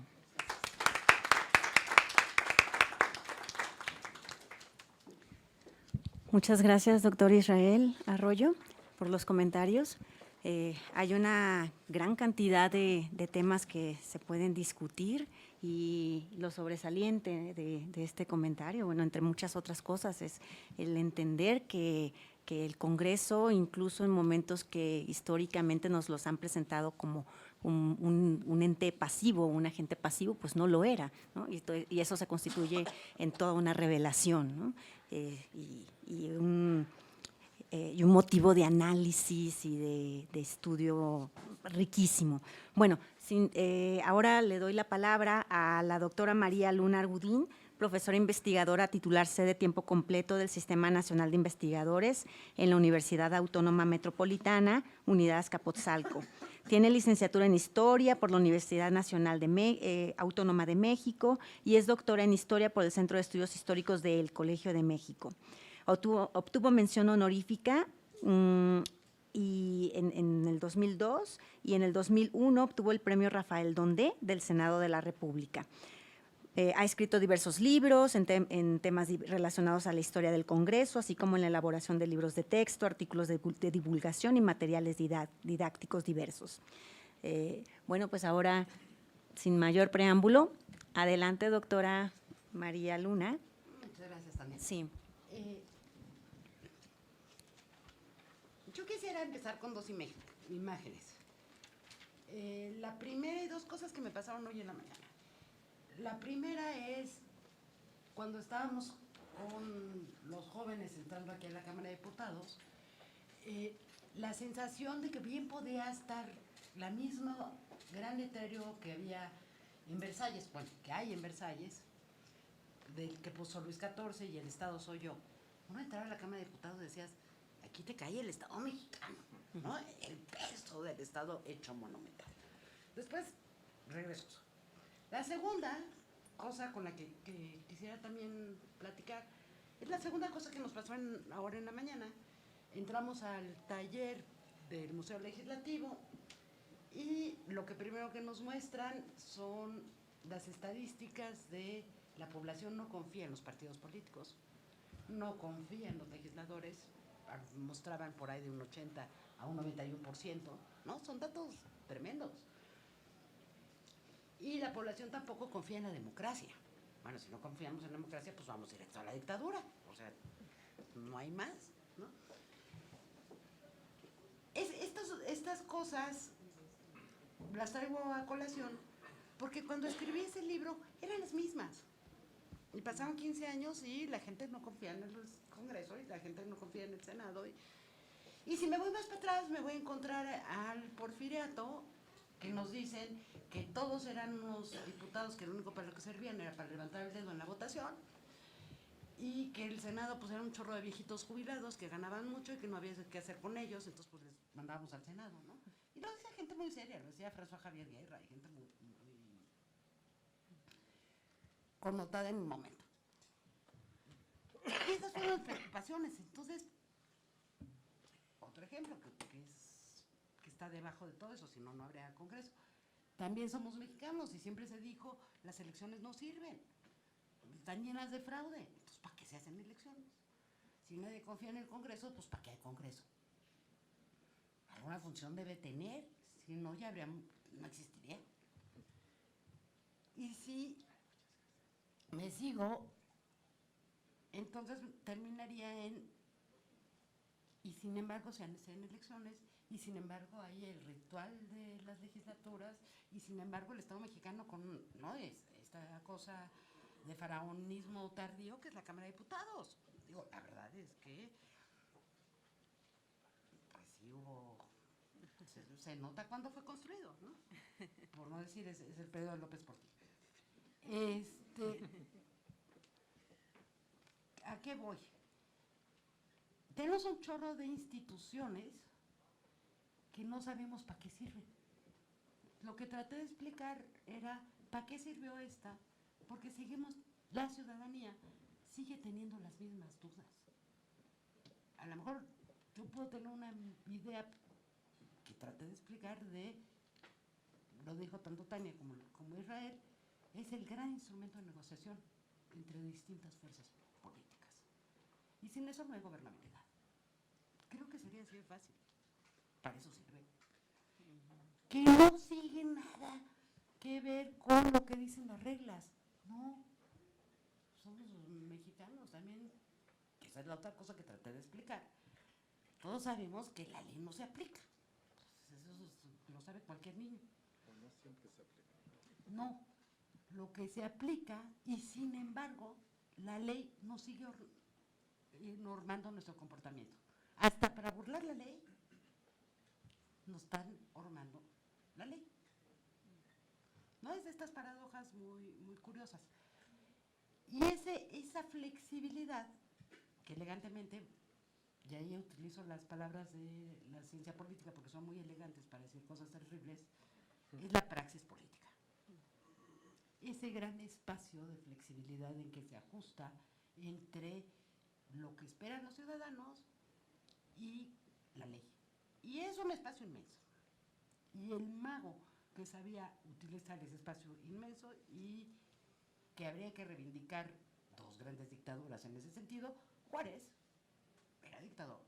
Muchas gracias, doctor Israel Arroyo, por los comentarios. Hay una gran cantidad de temas que se pueden discutir, y lo sobresaliente de este comentario, bueno, entre muchas otras cosas, es el entender que el Congreso, incluso en momentos que históricamente nos los han presentado como un ente pasivo, un agente pasivo, pues no lo era, ¿no? Y eso se constituye en toda una revelación, ¿no? Y un motivo de análisis y de estudio riquísimo. Bueno, ahora le doy la palabra a la doctora María Luna Argudín, profesora investigadora titular sede tiempo completo del Sistema Nacional de Investigadores en la Universidad Autónoma Metropolitana, Unidad Azcapotzalco. Tiene licenciatura en Historia por la Universidad Nacional Autónoma de México y es doctora en Historia por el Centro de Estudios Históricos del Colegio de México. Obtuvo mención honorífica y en el 2002, y en el 2001 obtuvo el premio Rafael Dondé del Senado de la República. Ha escrito diversos libros en temas relacionados a la historia del Congreso, así como en la elaboración de libros de texto, artículos de divulgación y materiales didácticos diversos. Bueno, pues ahora, sin mayor preámbulo, adelante, doctora María Luna. Muchas gracias, Tania. Sí. Yo quisiera empezar con dos imágenes. La primera, hay dos cosas que me pasaron hoy en la mañana. La primera es cuando estábamos con los jóvenes entrando aquí a la Cámara de Diputados, la sensación de que bien podía estar la misma gran letrero que había en Versalles, bueno, que hay en Versalles, del que puso Luis XIV y el Estado soy yo. Uno entraba a la Cámara de Diputados y decías, aquí te cae el Estado mexicano, ¿no? El peso del Estado hecho monumental. Después, regresos. La segunda cosa con la que quisiera también platicar es la segunda cosa que nos pasó ahora en la mañana. Entramos al taller del Museo Legislativo y lo que primero que nos muestran son las estadísticas de la población no confía en los partidos políticos, no confía en los legisladores, mostraban por ahí de un 80 a un 91%, ¿no? Son datos tremendos. Y la población tampoco confía en la democracia. Bueno, si no confiamos en la democracia, pues vamos directo a la dictadura. O sea, no hay más, ¿no? Estas cosas las traigo a colación porque cuando escribí ese libro eran las mismas. Y pasaron 15 años y la gente no confía en el Congreso y la gente no confía en el Senado. Y si me voy más para atrás, me voy a encontrar al Porfiriato, que nos dicen que todos eran unos diputados que lo único para lo que servían era para levantar el dedo en la votación y que el Senado pues era un chorro de viejitos jubilados que ganaban mucho y que no había qué hacer con ellos, entonces pues les mandábamos al Senado, ¿no? Y lo decía gente muy seria, lo decía François Javier Guerra y gente muy connotada en un momento. Y esas fueron las preocupaciones. Entonces, otro ejemplo que está debajo de todo eso, si no, no habría Congreso. También somos mexicanos y siempre se dijo, las elecciones no sirven, están llenas de fraude, entonces ¿para qué se hacen elecciones? Si nadie confía en el Congreso, pues ¿para qué hay Congreso? Alguna función debe tener, si no ya no existiría. Y si me sigo, entonces terminaría en, y sin embargo se hacen elecciones, y sin embargo hay el ritual de las legislaturas, y sin embargo el Estado mexicano con, ¿no? Esta cosa de faraonismo tardío que es la Cámara de Diputados. Digo, la verdad es que pues sí hubo, se nota cuándo fue construido, ¿no? Por no decir, es el pedo de López Portillo. ¿A qué voy? Tenemos un chorro de instituciones que no sabemos para qué sirven. Lo que traté de explicar era para qué sirvió esta, porque la ciudadanía sigue teniendo las mismas dudas. A lo mejor yo puedo tener una idea que traté de explicar lo dijo tanto Tania como Israel, es el gran instrumento de negociación entre distintas fuerzas políticas. Y sin eso no hay gobernabilidad. Creo que sería así de fácil. Para eso sirve. Que no sigue nada que ver con lo que dicen las reglas. No. Somos mexicanos también. Esa es la otra cosa que traté de explicar. Todos sabemos que la ley no se aplica. Eso lo sabe cualquier niño. No siempre se aplica. No. Lo que se aplica y sin embargo la ley no sigue normando nuestro comportamiento. Hasta para burlar la ley nos están normando la ley. ¿No? Es de estas paradojas muy curiosas. Y esa flexibilidad que elegantemente, y ahí utilizo las palabras de la ciencia política porque son muy elegantes para decir cosas terribles, es la praxis política. Ese gran espacio de flexibilidad en que se ajusta entre lo que esperan los ciudadanos y la ley. Y es un espacio inmenso. Y el mago que sabía utilizar ese espacio inmenso y que habría que reivindicar dos grandes dictaduras en ese sentido, Juárez era dictador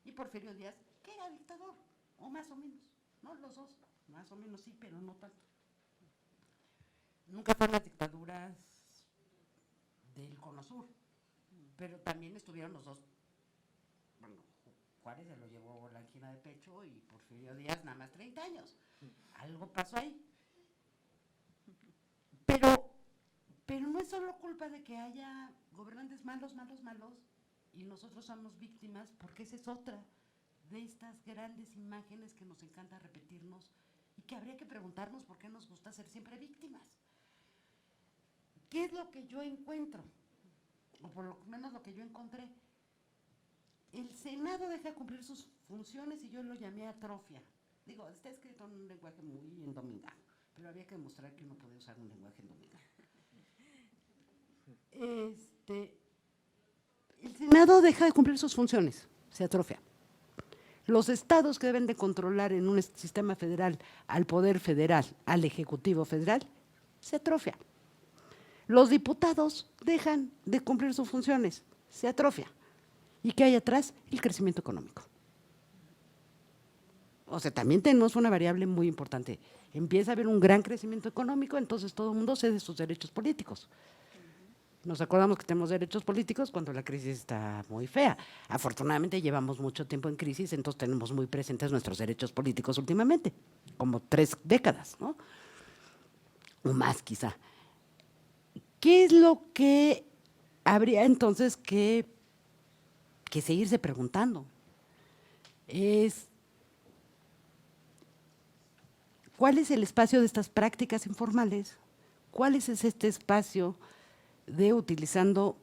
y Porfirio Díaz, que era dictador, o más o menos, ¿no? Los dos, más o menos sí, pero no tanto. Nunca fueron las dictaduras del Cono Sur, pero también estuvieron los dos. Bueno, Juárez se lo llevó la angina de pecho y Porfirio Díaz nada más 30 años. Algo pasó ahí. Pero no es solo culpa de que haya gobernantes malos y nosotros somos víctimas, porque esa es otra de estas grandes imágenes que nos encanta repetirnos y que habría que preguntarnos por qué nos gusta ser siempre víctimas. ¿Qué es lo que yo encuentro? O por lo menos lo que yo encontré. El Senado deja cumplir sus funciones y yo lo llamé atrofia. Digo, está escrito en un lenguaje muy endomingado, pero había que demostrar que uno podía usar un lenguaje endomingado. El Senado deja de cumplir sus funciones, se atrofia. Los estados que deben de controlar en un sistema federal al poder federal, al ejecutivo federal, se atrofia. Los diputados dejan de cumplir sus funciones, se atrofia. ¿Y qué hay atrás? El crecimiento económico. O sea, también tenemos una variable muy importante. Empieza a haber un gran crecimiento económico, entonces todo el mundo cede sus derechos políticos. Nos acordamos que tenemos derechos políticos cuando la crisis está muy fea. Afortunadamente llevamos mucho tiempo en crisis, entonces tenemos muy presentes nuestros derechos políticos últimamente, como 3 décadas, ¿no? O más quizá. ¿Qué es lo que habría entonces que seguirse preguntando? ¿Cuál es el espacio de estas prácticas informales? ¿Cuál es este espacio de utilizando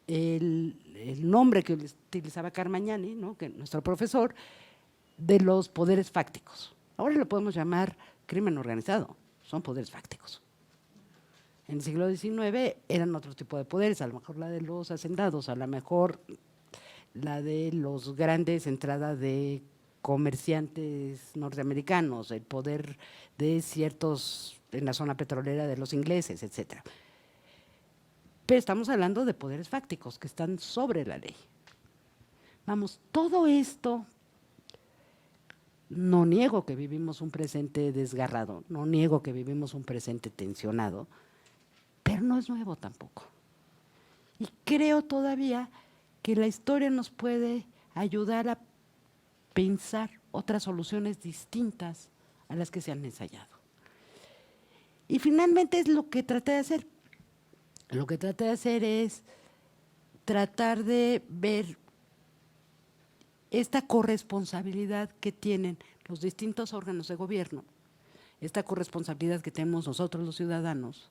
el nombre que utilizaba Carmagnani, ¿no? Que nuestro profesor, de los poderes fácticos? Ahora lo podemos llamar crimen organizado, son poderes fácticos. En el siglo XIX eran otro tipo de poderes, a lo mejor la de los hacendados, a lo mejor la de los grandes entradas de comerciantes norteamericanos, el poder de ciertos, en la zona petrolera de los ingleses, etcétera. Pero estamos hablando de poderes fácticos que están sobre la ley. Vamos, todo esto, no niego que vivimos un presente desgarrado, no niego que vivimos un presente tensionado, pero no es nuevo tampoco. Y creo todavía que la historia nos puede ayudar a pensar otras soluciones distintas a las que se han ensayado. Y finalmente es lo que traté de hacer. Lo que traté de hacer es tratar de ver esta corresponsabilidad que tienen los distintos órganos de gobierno, esta corresponsabilidad que tenemos nosotros los ciudadanos,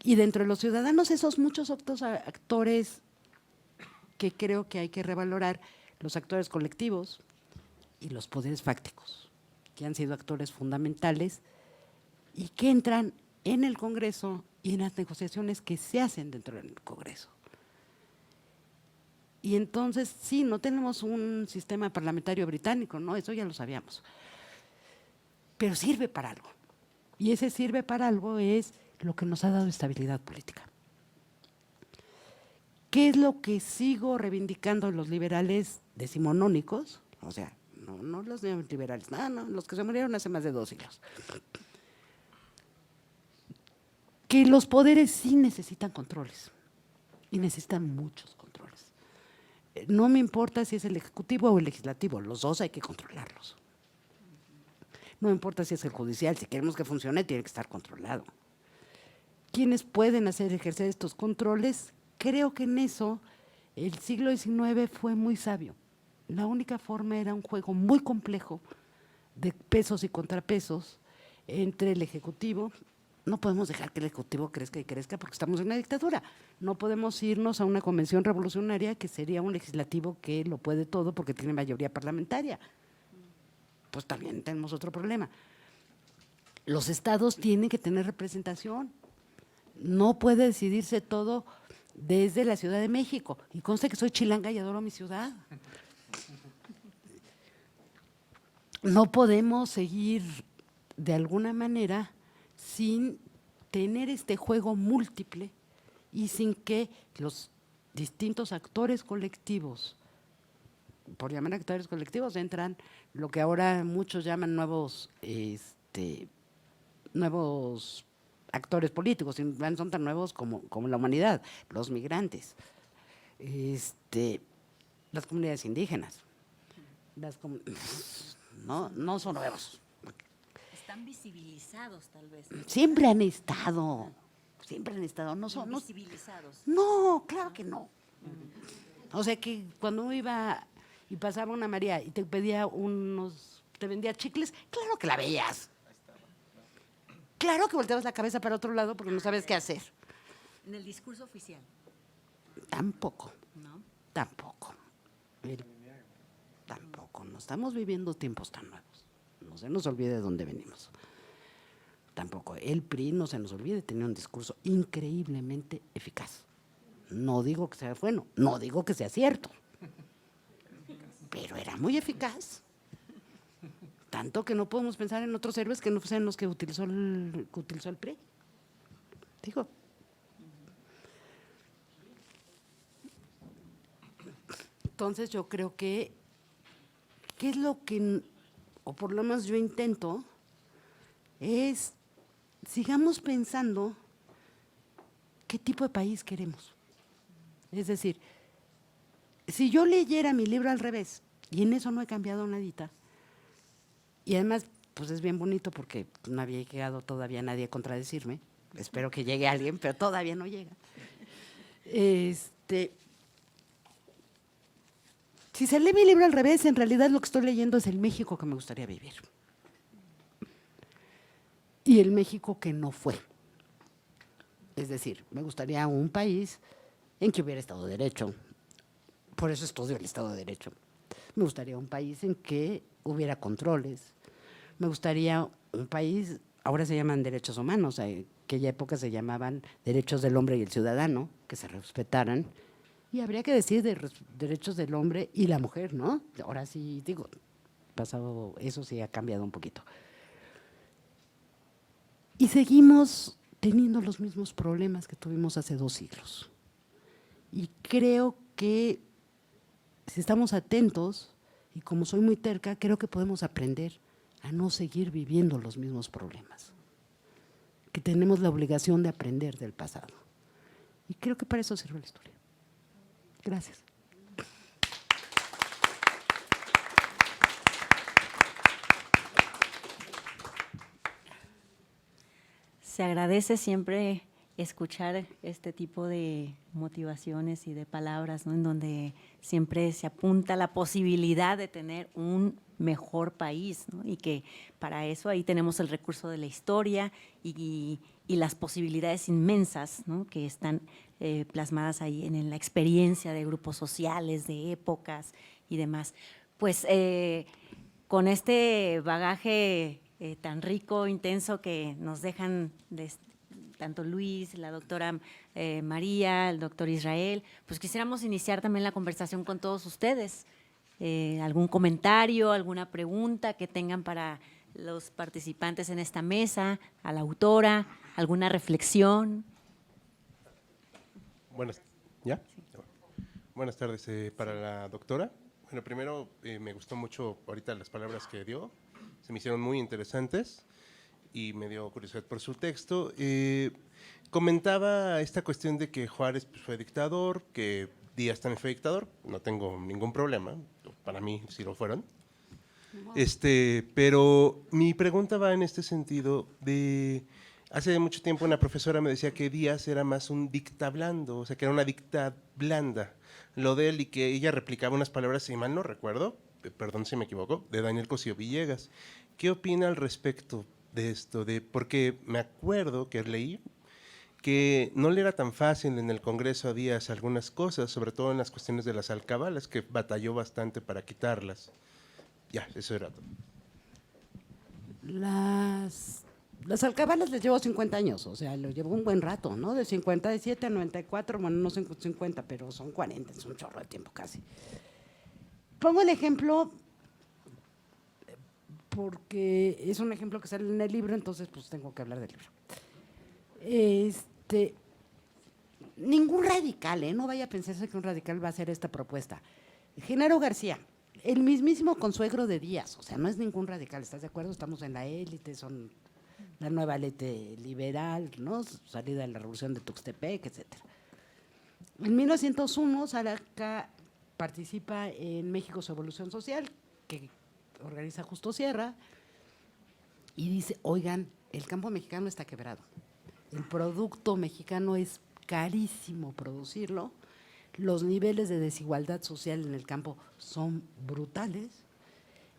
y dentro de los ciudadanos esos muchos otros actores que creo que hay que revalorar, los actores colectivos y los poderes fácticos, que han sido actores fundamentales y que entran en el Congreso y en las negociaciones que se hacen dentro del Congreso. Y entonces, sí, no tenemos un sistema parlamentario británico, ¿no? Eso ya lo sabíamos. Pero sirve para algo. Y ese sirve para algo es lo que nos ha dado estabilidad política. ¿Qué es lo que sigo reivindicando los liberales decimonónicos? O sea, no los neoliberales, no, los que se murieron hace más de 2 siglos. Que los poderes sí necesitan controles, y necesitan muchos controles. No me importa si es el ejecutivo o el legislativo, los dos hay que controlarlos. No me importa si es el judicial, si queremos que funcione tiene que estar controlado. ¿Quiénes pueden ejercer estos controles? Creo que en eso el siglo XIX fue muy sabio. La única forma era un juego muy complejo de pesos y contrapesos entre el Ejecutivo. No podemos dejar que el Ejecutivo crezca y crezca porque estamos en una dictadura. No podemos irnos a una convención revolucionaria que sería un legislativo que lo puede todo porque tiene mayoría parlamentaria. Pues también tenemos otro problema. Los estados tienen que tener representación. No puede decidirse todo desde la Ciudad de México. Y consta que soy chilanga y adoro mi ciudad. no podemos seguir de alguna manera sin tener este juego múltiple y sin que los distintos actores colectivos, por llamar actores colectivos, entran lo que ahora muchos llaman nuevos actores políticos, y no son tan nuevos como la humanidad, los migrantes, las comunidades indígenas, no son nuevos. Están visibilizados, tal vez. Siempre han estado, no son, Visibilizados. no, claro que no. O sea que cuando uno iba y pasaba una María y te pedía te vendía chicles, claro que la veías. Claro que volteabas la cabeza para otro lado porque no sabes qué hacer. En el discurso oficial, Tampoco, ¿no? tampoco. Tampoco, no estamos viviendo tiempos tan nuevos. No se nos olvide de dónde venimos. Tampoco, el PRI, no se nos olvide, tenía un discurso increíblemente eficaz. No digo que sea bueno, no digo que sea cierto, pero era muy eficaz. Tanto que no podemos pensar en otros héroes que no sean los que utilizó el PRI. Digo. Entonces yo creo que, ¿qué es lo que, o por lo menos yo intento, es sigamos pensando qué tipo de país queremos? Es decir, si yo leyera mi libro al revés, y en eso no he cambiado nadita, y además, pues es bien bonito porque no había llegado todavía nadie a contradecirme, espero que llegue alguien, pero todavía no llega. Si se lee mi libro al revés, en realidad lo que estoy leyendo es el México que me gustaría vivir. Y el México que no fue. Es decir, me gustaría un país en que hubiera Estado de Derecho. Por eso estudio el Estado de Derecho. Me gustaría un país en que hubiera controles. Me gustaría un país, ahora se llaman derechos humanos, en aquella época se llamaban derechos del hombre y el ciudadano, que se respetaran. Y habría que decir de derechos del hombre y la mujer, ¿no? Ahora sí, digo, pasado eso sí ha cambiado un poquito. Y seguimos teniendo los mismos problemas que tuvimos hace 2 siglos. Y creo que si estamos atentos, y como soy muy terca, creo que podemos aprender a no seguir viviendo los mismos problemas. Que tenemos la obligación de aprender del pasado. Y creo que para eso sirve la historia. Gracias. Se agradece siempre escuchar este tipo de motivaciones y de palabras, ¿no? En donde siempre se apunta la posibilidad de tener un mejor país, ¿no? Y que para eso ahí tenemos el recurso de la historia y las posibilidades inmensas, ¿no? Que están plasmadas ahí en la experiencia de grupos sociales, de épocas y demás. Pues con este bagaje tan rico, intenso que nos dejan tanto Luis, la doctora María, el doctor Israel, pues quisiéramos iniciar también la conversación con todos ustedes. ¿Algún comentario, alguna pregunta que tengan para los participantes en esta mesa, a la autora, alguna reflexión? Buenas tardes para la doctora. Bueno, primero me gustó mucho ahorita las palabras que dio, se me hicieron muy interesantes y me dio curiosidad por su texto. Comentaba esta cuestión de que Juárez pues, fue dictador, que Díaz también fue dictador, no tengo ningún problema, para mí sí lo fueron. Pero mi pregunta va en este sentido de… Hace mucho tiempo una profesora me decía que Díaz era más un dictablando, o sea, que era una dicta blanda, lo de él, y que ella replicaba unas palabras, si mal no recuerdo, perdón si me equivoco, de Daniel Cosío Villegas. ¿Qué opina al respecto de esto? Porque me acuerdo que leí que no le era tan fácil en el Congreso a Díaz algunas cosas, sobre todo en las cuestiones de las alcabalas, que batalló bastante para quitarlas. Ya, eso era todo. Las alcabalas les llevo 50 años, o sea, lo llevo un buen rato, ¿no? De 57 a 94, bueno, no son 50, pero son 40, es un chorro de tiempo casi. Pongo el ejemplo porque es un ejemplo que sale en el libro, entonces pues tengo que hablar del libro. Ningún radical, no vaya a pensarse que un radical va a hacer esta propuesta. Genaro García, el mismísimo consuegro de Díaz, o sea, no es ningún radical, ¿estás de acuerdo? Estamos en la élite, son la nueva élite liberal, ¿no? Salida de la revolución de Tuxtepec, etcétera. En 1901, Salaca participa en México su Evolución Social, que organiza Justo Sierra, y dice, oigan, el campo mexicano está quebrado, el producto mexicano es carísimo producirlo, los niveles de desigualdad social en el campo son brutales,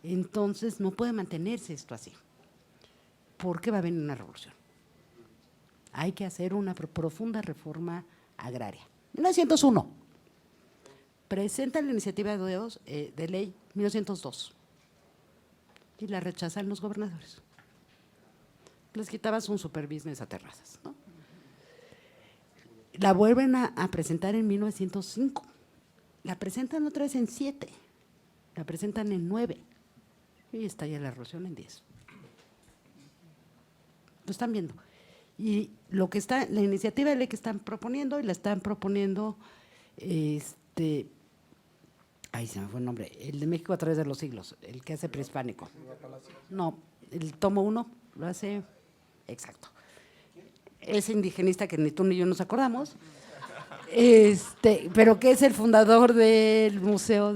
entonces no puede mantenerse esto así, porque va a venir una revolución. Hay que hacer una profunda reforma agraria. 1901, presenta la iniciativa de ley 1902 y la rechazan los gobernadores. Les quitabas un super business a terrazas, ¿no? La vuelven a presentar en 1905, la presentan otra vez en 7, la presentan en 9 y estalla la revolución en 10. Lo están viendo. Y lo que está, la iniciativa de ley que están proponiendo, y la están proponiendo, ay, se me fue el nombre, el de México a través de los siglos, el que hace prehispánico. No, el tomo 1 lo hace, exacto. Ese indigenista que ni tú ni yo nos acordamos, pero que es el fundador del Museo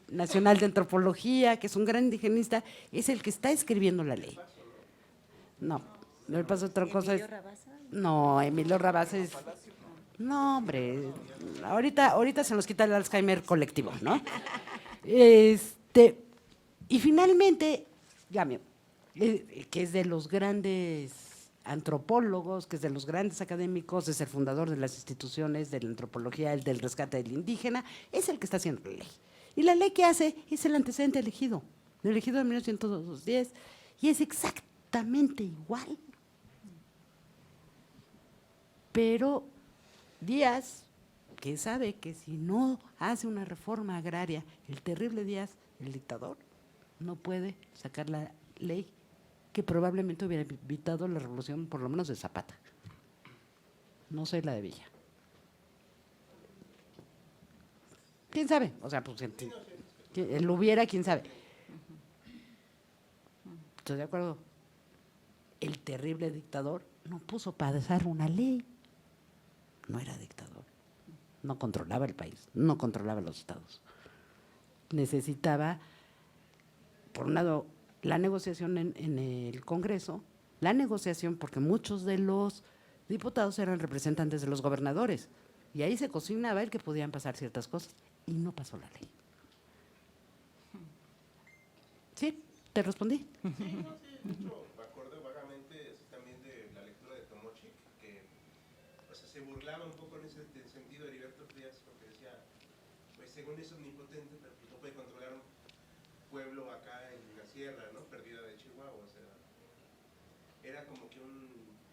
Nacional de Antropología, que es un gran indigenista, es el que está escribiendo la ley. No, me pasa otra cosa. No, Emilio Rabasa es… No, hombre, ahorita se nos quita el Alzheimer colectivo, ¿no? Y finalmente, que es de los grandes antropólogos, que es de los grandes académicos, es el fundador de las instituciones de la antropología, el del rescate del indígena, es el que está haciendo la ley. Y la ley que hace es el antecedente elegido de 1910, y es exactamente igual. Pero Díaz, que sabe que si no hace una reforma agraria, el terrible Díaz, el dictador, no puede sacar la ley que probablemente hubiera evitado la revolución, por lo menos de Zapata. No sé la de Villa. ¿Quién sabe? O sea, pues él hubiera, quién sabe. ¿Estoy de acuerdo? El terrible dictador no puso para pasar una ley. No era dictador. No controlaba el país, no controlaba los estados. Necesitaba, por un lado, la negociación en el Congreso, la negociación porque muchos de los diputados eran representantes de los gobernadores, y ahí se cocinaba el que podían pasar ciertas cosas, y no pasó la ley. ¿Sí? ¿Te respondí? Sí, me acuerdo vagamente también de la lectura de Tomochic, que se burlaba un poco en ese sentido de Heriberto Díaz, porque decía, pues según es omnipotente, pero no puede controlar un pueblo acá en la sierra, ¿no? Perdida de Chihuahua, o sea, era como que un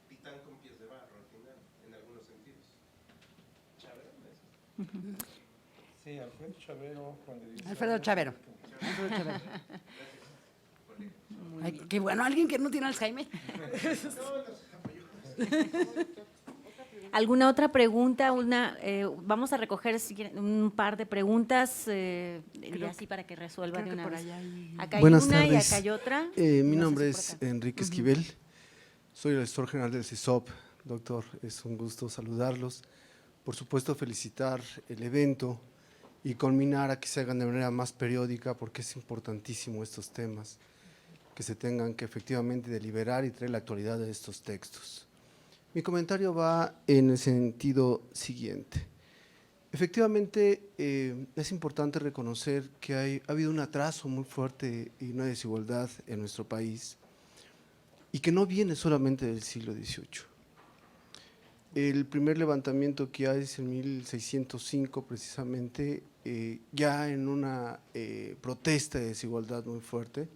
titán con pies de barro al final, en algunos sentidos. ¿Chavero? Sí, Alfredo Chavero. Alfredo Chavero. Ay, qué bueno, alguien que no tiene Alzheimer. ¿Alguna otra pregunta? Vamos a recoger un par de preguntas y así para que resuelvan de una vez. Acá hay Buenas una tardes. y acá hay otra. Mi No nombre sé si es por acá. Enrique Esquivel, soy el asesor general del CISOP. Doctor, es un gusto saludarlos. Por supuesto, felicitar el evento y culminar a que se hagan de manera más periódica, porque es importantísimo estos temas, que se tengan que efectivamente deliberar y traer la actualidad de estos textos. Mi comentario va en el sentido siguiente. Efectivamente, es importante reconocer que ha habido un atraso muy fuerte y una desigualdad en nuestro país, y que no viene solamente del siglo XVIII. El primer levantamiento que hay es en 1605, precisamente, ya en una protesta de desigualdad muy fuerte.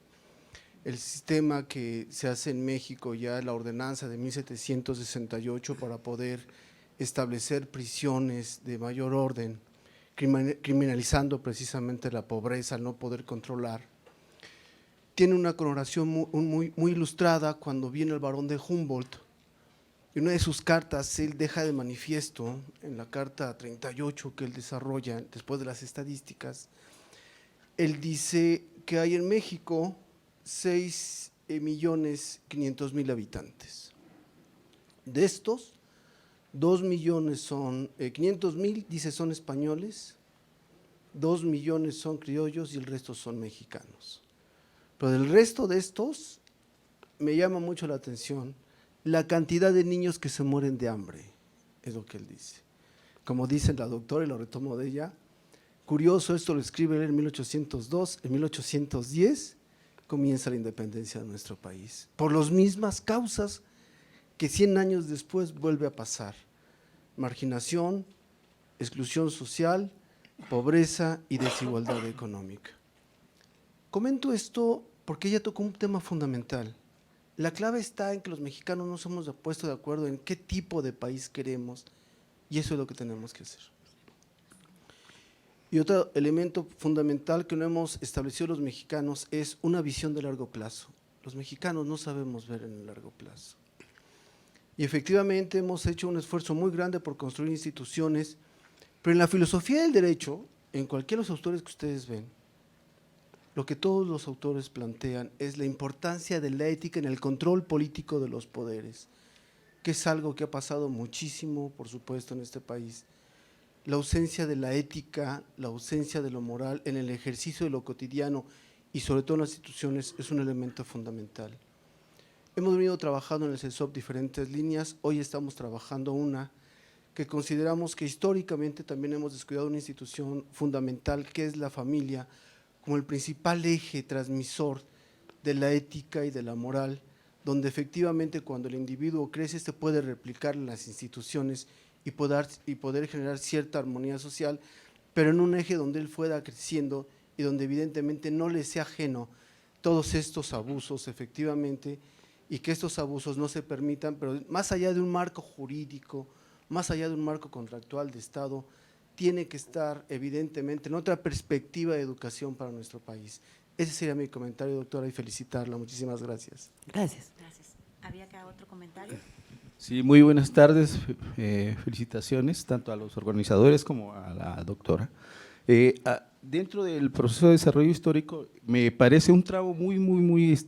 El sistema que se hace en México, ya la ordenanza de 1768 para poder establecer prisiones de mayor orden, criminalizando precisamente la pobreza, al no poder controlar. Tiene una connotación muy ilustrada cuando viene el barón de Humboldt. En una de sus cartas, él deja de manifiesto, en la carta 38 que él desarrolla después de las estadísticas, él dice que hay en México 6.500.000 habitantes. De estos, 2 millones son, 500.000, dice, son españoles, 2 millones son criollos y el resto son mexicanos. Pero del resto de estos, me llama mucho la atención la cantidad de niños que se mueren de hambre, es lo que él dice. Como dice la doctora, y lo retomo de ella, curioso, esto lo escribe él en 1802, en 1810 comienza la independencia de nuestro país, por las mismas causas que 100 años después vuelve a pasar: marginación, exclusión social, pobreza y desigualdad económica. Comento esto porque ella tocó un tema fundamental. La clave está en que los mexicanos no somos puestos de acuerdo en qué tipo de país queremos, y eso es lo que tenemos que hacer. Y otro elemento fundamental que no hemos establecido los mexicanos es una visión de largo plazo. Los mexicanos no sabemos ver en el largo plazo. Y efectivamente hemos hecho un esfuerzo muy grande por construir instituciones, pero en la filosofía del derecho, en cualquiera de los autores que ustedes ven, lo que todos los autores plantean es la importancia de la ética en el control político de los poderes, que es algo que ha pasado muchísimo, por supuesto, en este país. La ausencia de la ética, la ausencia de lo moral en el ejercicio de lo cotidiano y sobre todo en las instituciones es un elemento fundamental. Hemos venido trabajando en el CESOP diferentes líneas, hoy estamos trabajando una que consideramos que históricamente también hemos descuidado una institución fundamental que es la familia, como el principal eje transmisor de la ética y de la moral, donde efectivamente cuando el individuo crece se puede replicar en las instituciones y poder generar cierta armonía social, pero en un eje donde él fuera creciendo y donde evidentemente no le sea ajeno todos estos abusos efectivamente, y que estos abusos no se permitan, pero más allá de un marco jurídico, más allá de un marco contractual de Estado, tiene que estar evidentemente en otra perspectiva de educación para nuestro país. Ese sería mi comentario, doctora, y felicitarla. Muchísimas gracias. Gracias. Gracias. ¿Había acá otro comentario? Sí, muy buenas tardes. Felicitaciones tanto a los organizadores como a la doctora. Dentro del proceso de desarrollo histórico, me parece un tramo muy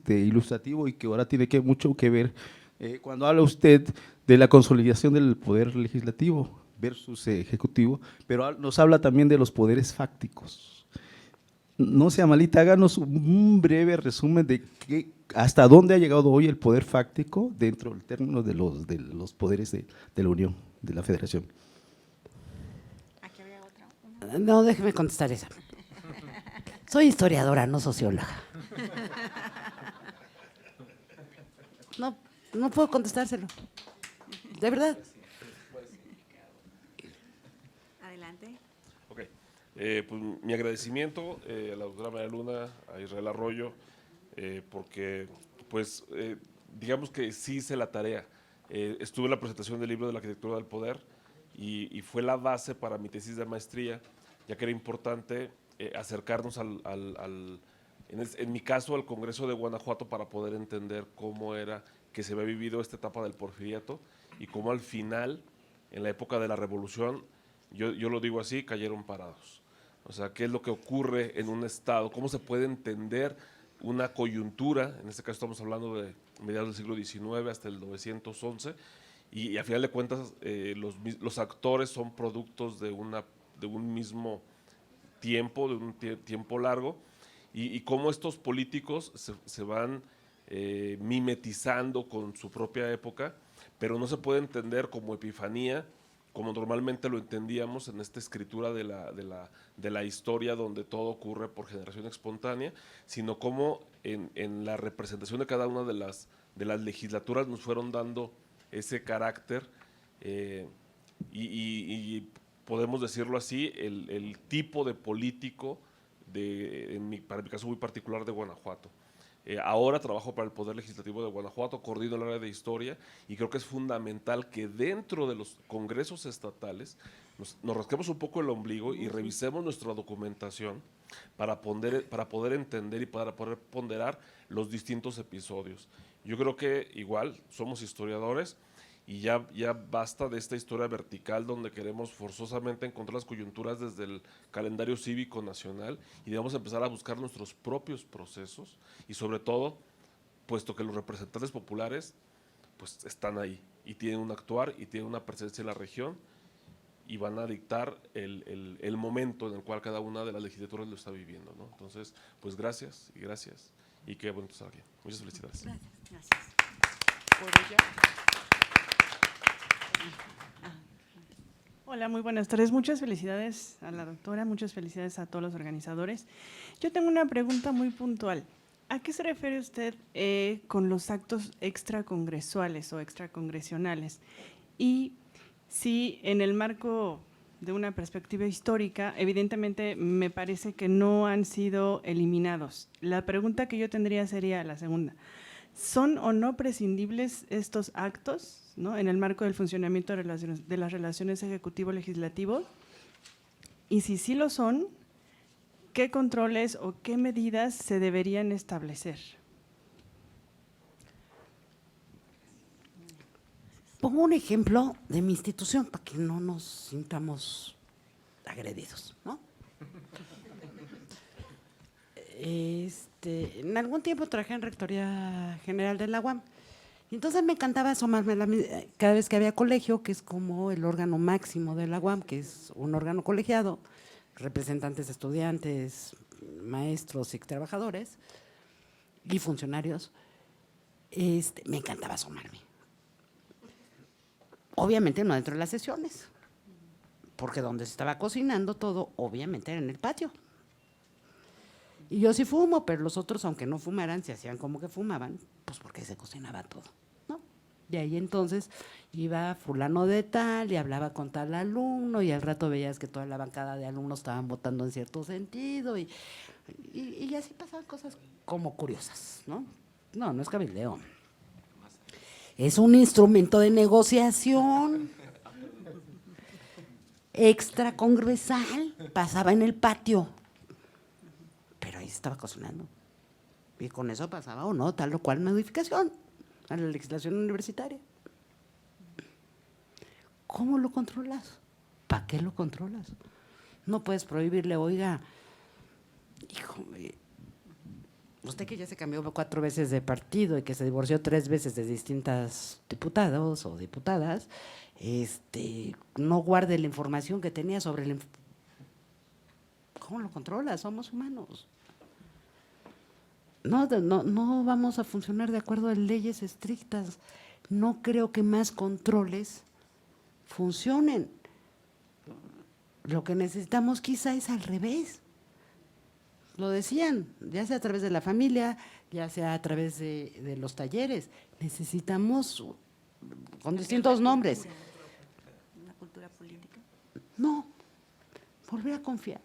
ilustrativo y que ahora tiene mucho que ver cuando habla usted de la consolidación del poder legislativo versus ejecutivo, pero nos habla también de los poderes fácticos. No sea malita, háganos un breve resumen de hasta dónde ha llegado hoy el poder fáctico dentro del término de los poderes de la Unión, de la Federación. Aquí había otra. No, déjeme contestar esa. Soy historiadora, no socióloga. No puedo contestárselo. De verdad. Adelante. Ok, pues mi agradecimiento a la doctora María Luna, a Israel Arroyo, porque pues digamos que sí hice la tarea. Estuve en la presentación del libro de la arquitectura del poder y fue la base para mi tesis de maestría, ya que era importante acercarnos en mi caso, al Congreso de Guanajuato para poder entender cómo era que se había vivido esta etapa del porfiriato y cómo al final, en la época de la revolución, yo lo digo así, cayeron parados. O sea, ¿qué es lo que ocurre en un Estado? ¿Cómo se puede entender una coyuntura? En este caso estamos hablando de mediados del siglo XIX hasta el 911, y a final de cuentas los actores son productos de un mismo tiempo, de un tiempo largo, y cómo estos políticos se van mimetizando con su propia época, pero no se puede entender como epifanía, como normalmente lo entendíamos en esta escritura de la historia donde todo ocurre por generación espontánea, sino como en la representación de cada una de las legislaturas nos fueron dando ese carácter y podemos decirlo así, el tipo de político para mi caso muy particular de Guanajuato. Ahora trabajo para el Poder Legislativo de Guanajuato, coordino el área de historia y creo que es fundamental que dentro de los congresos estatales nos rasquemos un poco el ombligo y revisemos nuestra documentación para poder entender y para poder ponderar los distintos episodios. Yo creo que igual somos historiadores y ya basta de esta historia vertical donde queremos forzosamente encontrar las coyunturas desde el calendario cívico nacional y debemos empezar a buscar nuestros propios procesos y sobre todo, puesto que los representantes populares pues están ahí y tienen un actuar y tienen una presencia en la región y van a dictar el momento en el cual cada una de las legislaturas lo está viviendo, ¿no? Entonces, pues gracias y qué bonito estar aquí. Muchas felicidades. Gracias. ¿Puedo ya? Hola, muy buenas tardes. Muchas felicidades a la doctora, muchas felicidades a todos los organizadores. Yo tengo una pregunta muy puntual. ¿A qué se refiere usted con los actos extracongresuales o extracongresionales? Y si en el marco de una perspectiva histórica, evidentemente me parece que no han sido eliminados. La pregunta que yo tendría sería la segunda. ¿Son o no prescindibles estos actos, ¿no?, en el marco del funcionamiento de las relaciones ejecutivo-legislativo? Y si sí lo son, ¿qué controles o qué medidas se deberían establecer? Pongo un ejemplo de mi institución para que no nos sintamos agredidos, ¿no? En algún tiempo trabajé en Rectoría General de la UAM y entonces me encantaba asomarme cada vez que había colegio, que es como el órgano máximo de la UAM, que es un órgano colegiado, representantes de estudiantes, maestros y trabajadores y funcionarios. Me encantaba asomarme. Obviamente no dentro de las sesiones, porque donde se estaba cocinando todo, obviamente era en el patio. Y yo sí fumo, pero los otros, aunque no fumaran, se hacían como que fumaban, pues porque se cocinaba todo, ¿no? Y ahí entonces iba fulano de tal y hablaba con tal alumno y al rato veías que toda la bancada de alumnos estaban votando en cierto sentido y así pasaban cosas como curiosas, ¿no? No es cabildeo. Es un instrumento de negociación extracongresal, pasaba en el patio, pero ahí se estaba cocinando. Y con eso pasaba o no, tal o cual modificación a la legislación universitaria. ¿Cómo lo controlas? ¿Para qué lo controlas? No puedes prohibirle, oiga, hijo, usted que ya se cambió 4 veces de partido y que se divorció 3 veces de distintas diputados o diputadas, no guarde la información que tenía sobre el… ¿Cómo lo controla? Somos humanos. No vamos a funcionar de acuerdo a leyes estrictas. No creo que más controles funcionen. Lo que necesitamos quizá es al revés. Lo decían, ya sea a través de la familia, ya sea a través de los talleres. Necesitamos, con distintos nombres. ¿Una cultura política? No, volver a confiar.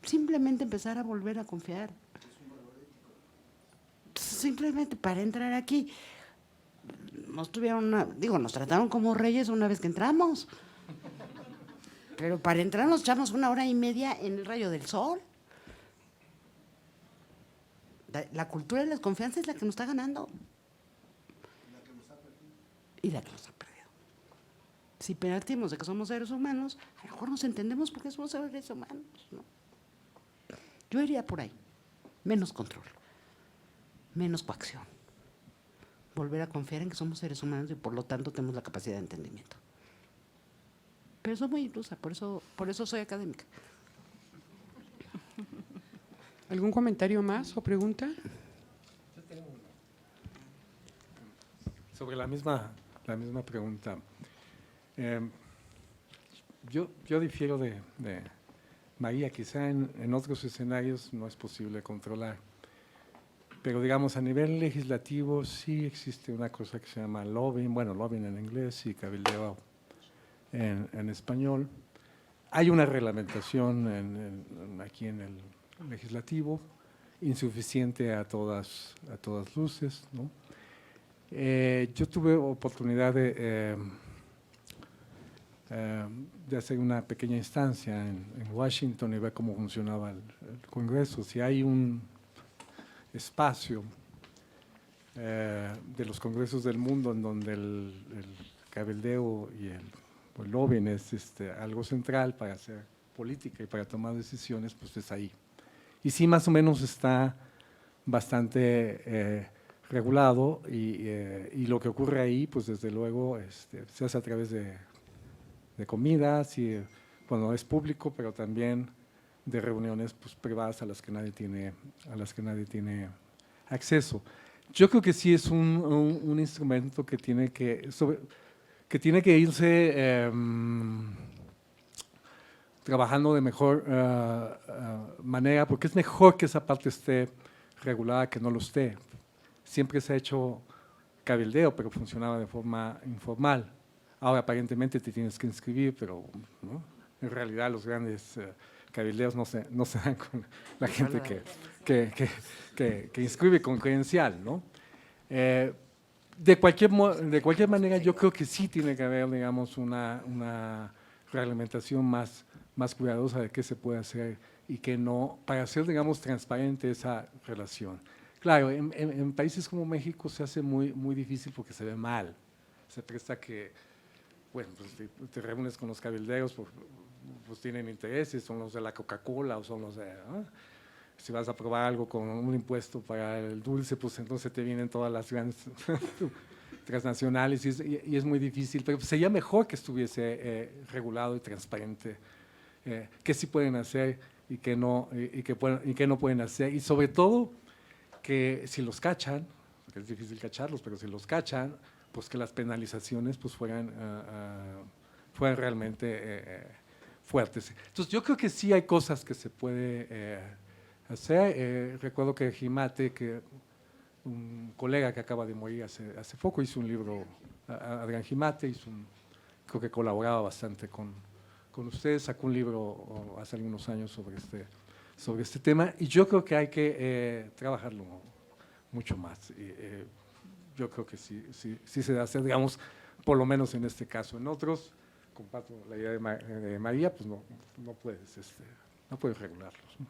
Simplemente empezar a volver a confiar. Simplemente para entrar aquí, nos trataron como reyes una vez que entramos. Pero para entrar nos echamos 1 hora y media en el rayo del sol. La cultura de la confianza es la que nos está ganando. Y la que nos ha perdido. Si partimos de que somos seres humanos, a lo mejor nos entendemos porque somos seres humanos, ¿no? Yo iría por ahí. Menos control, menos coacción. Volver a confiar en que somos seres humanos y por lo tanto tenemos la capacidad de entendimiento. Pero soy muy ilusa, por eso soy académica. ¿Algún comentario más o pregunta? Sobre la misma pregunta. Yo difiero de María, quizá en otros escenarios no es posible controlar, pero digamos a nivel legislativo sí existe una cosa que se llama lobbying, lobbying en inglés y cabildeo en español. Hay una reglamentación aquí en el legislativo insuficiente a todas luces, ¿no? Yo tuve oportunidad de hacer una pequeña instancia en Washington y ver cómo funcionaba el Congreso. Si hay un espacio de los congresos del mundo en donde el cabildeo y el lobbying es algo central para hacer política y para tomar decisiones, pues es ahí. Y sí, más o menos está bastante regulado y lo que ocurre ahí, pues desde luego se hace a través de comidas y bueno, es público, pero también de reuniones pues, privadas a las que nadie tiene acceso. Yo creo que sí es un instrumento que tiene que irse trabajando de mejor manera, porque es mejor que esa parte esté regulada que no lo esté. Siempre se ha hecho cabildeo, pero funcionaba de forma informal. Ahora aparentemente te tienes que inscribir, pero ¿no? En realidad los grandes cabildeos no se dan con la gente que inscribe con credencial, ¿no? De cualquier manera, yo creo que sí tiene que haber, digamos, una reglamentación más cuidadosa de qué se puede hacer y qué no, para hacer, digamos, transparente esa relación. Claro, en países como México se hace muy difícil porque se ve mal, se presta que, bueno, pues te reúnes con los cabilderos, pues tienen intereses, son los de la Coca-Cola o son los de… ¿no? Si vas a probar algo con un impuesto para el dulce, pues entonces te vienen todas las grandes transnacionales y es muy difícil, pero sería mejor que estuviese regulado y transparente qué sí pueden hacer y qué no pueden hacer, y sobre todo que si los cachan, porque es difícil cacharlos, pero si los cachan, pues que las penalizaciones pues fueran realmente fuertes. Entonces yo creo que sí hay cosas que se puede hacer. Recuerdo que Jimate, que un colega que acaba de morir hace poco, hizo un libro, Adrián Jimate, creo que colaboraba bastante con ustedes, sacó un libro hace algunos años sobre este tema, y yo creo que hay que trabajarlo mucho más. Yo creo que sí se debe hacer, digamos, por lo menos en este caso. En otros, comparto la idea de María, pues no puedes regularlos, ¿no?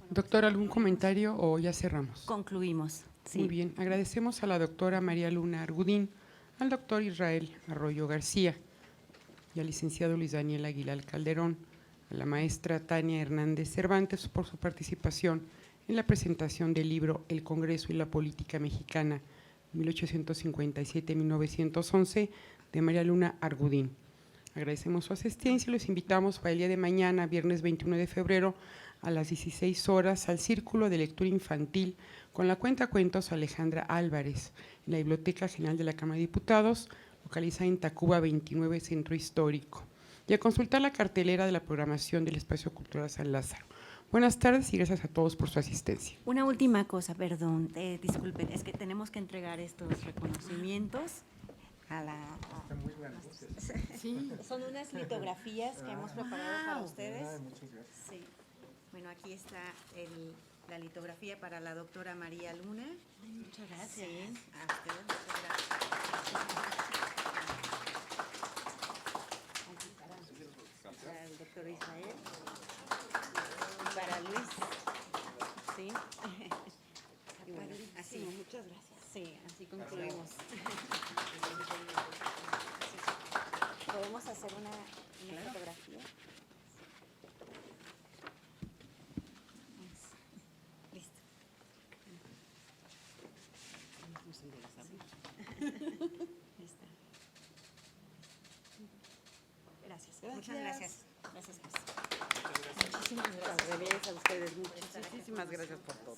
Doctor, ¿algún comentario o ya cerramos? Concluimos. Sí. Muy bien, agradecemos a la doctora María Luna Argudín, al doctor Israel Arroyo García y al licenciado Luis Daniel Aguilar Calderón, a la maestra Tania Hernández Cervantes por su participación en la presentación del libro El Congreso y la Política Mexicana, 1857-1911, de María Luna Argudín. Agradecemos su asistencia y los invitamos para el día de mañana, viernes 21 de febrero, a las 16 horas, al Círculo de Lectura Infantil con la cuentacuentos Alejandra Álvarez, en la Biblioteca General de la Cámara de Diputados, localizada en Tacuba 29, Centro Histórico, y a consultar la cartelera de la programación del Espacio Cultural San Lázaro. Buenas tardes y gracias a todos por su asistencia. Una última cosa, perdón, disculpen, es que tenemos que entregar estos reconocimientos a la… Sí. Son unas litografías que hemos preparado para ustedes. Muchas gracias. Sí. Bueno, aquí está la litografía para la doctora María Luna. Muchas gracias. Sí, a usted, muchas gracias. Para el doctor Israel. Y para Luis. Sí. Y bueno, así. Muchas gracias. Sí, así concluimos. ¿Podemos hacer una fotografía? Listo. Listo. Gracias. Muchas gracias. Gracias, pues. Muchísimas gracias. Al revés, a ustedes. Muchísimas gracias por todo.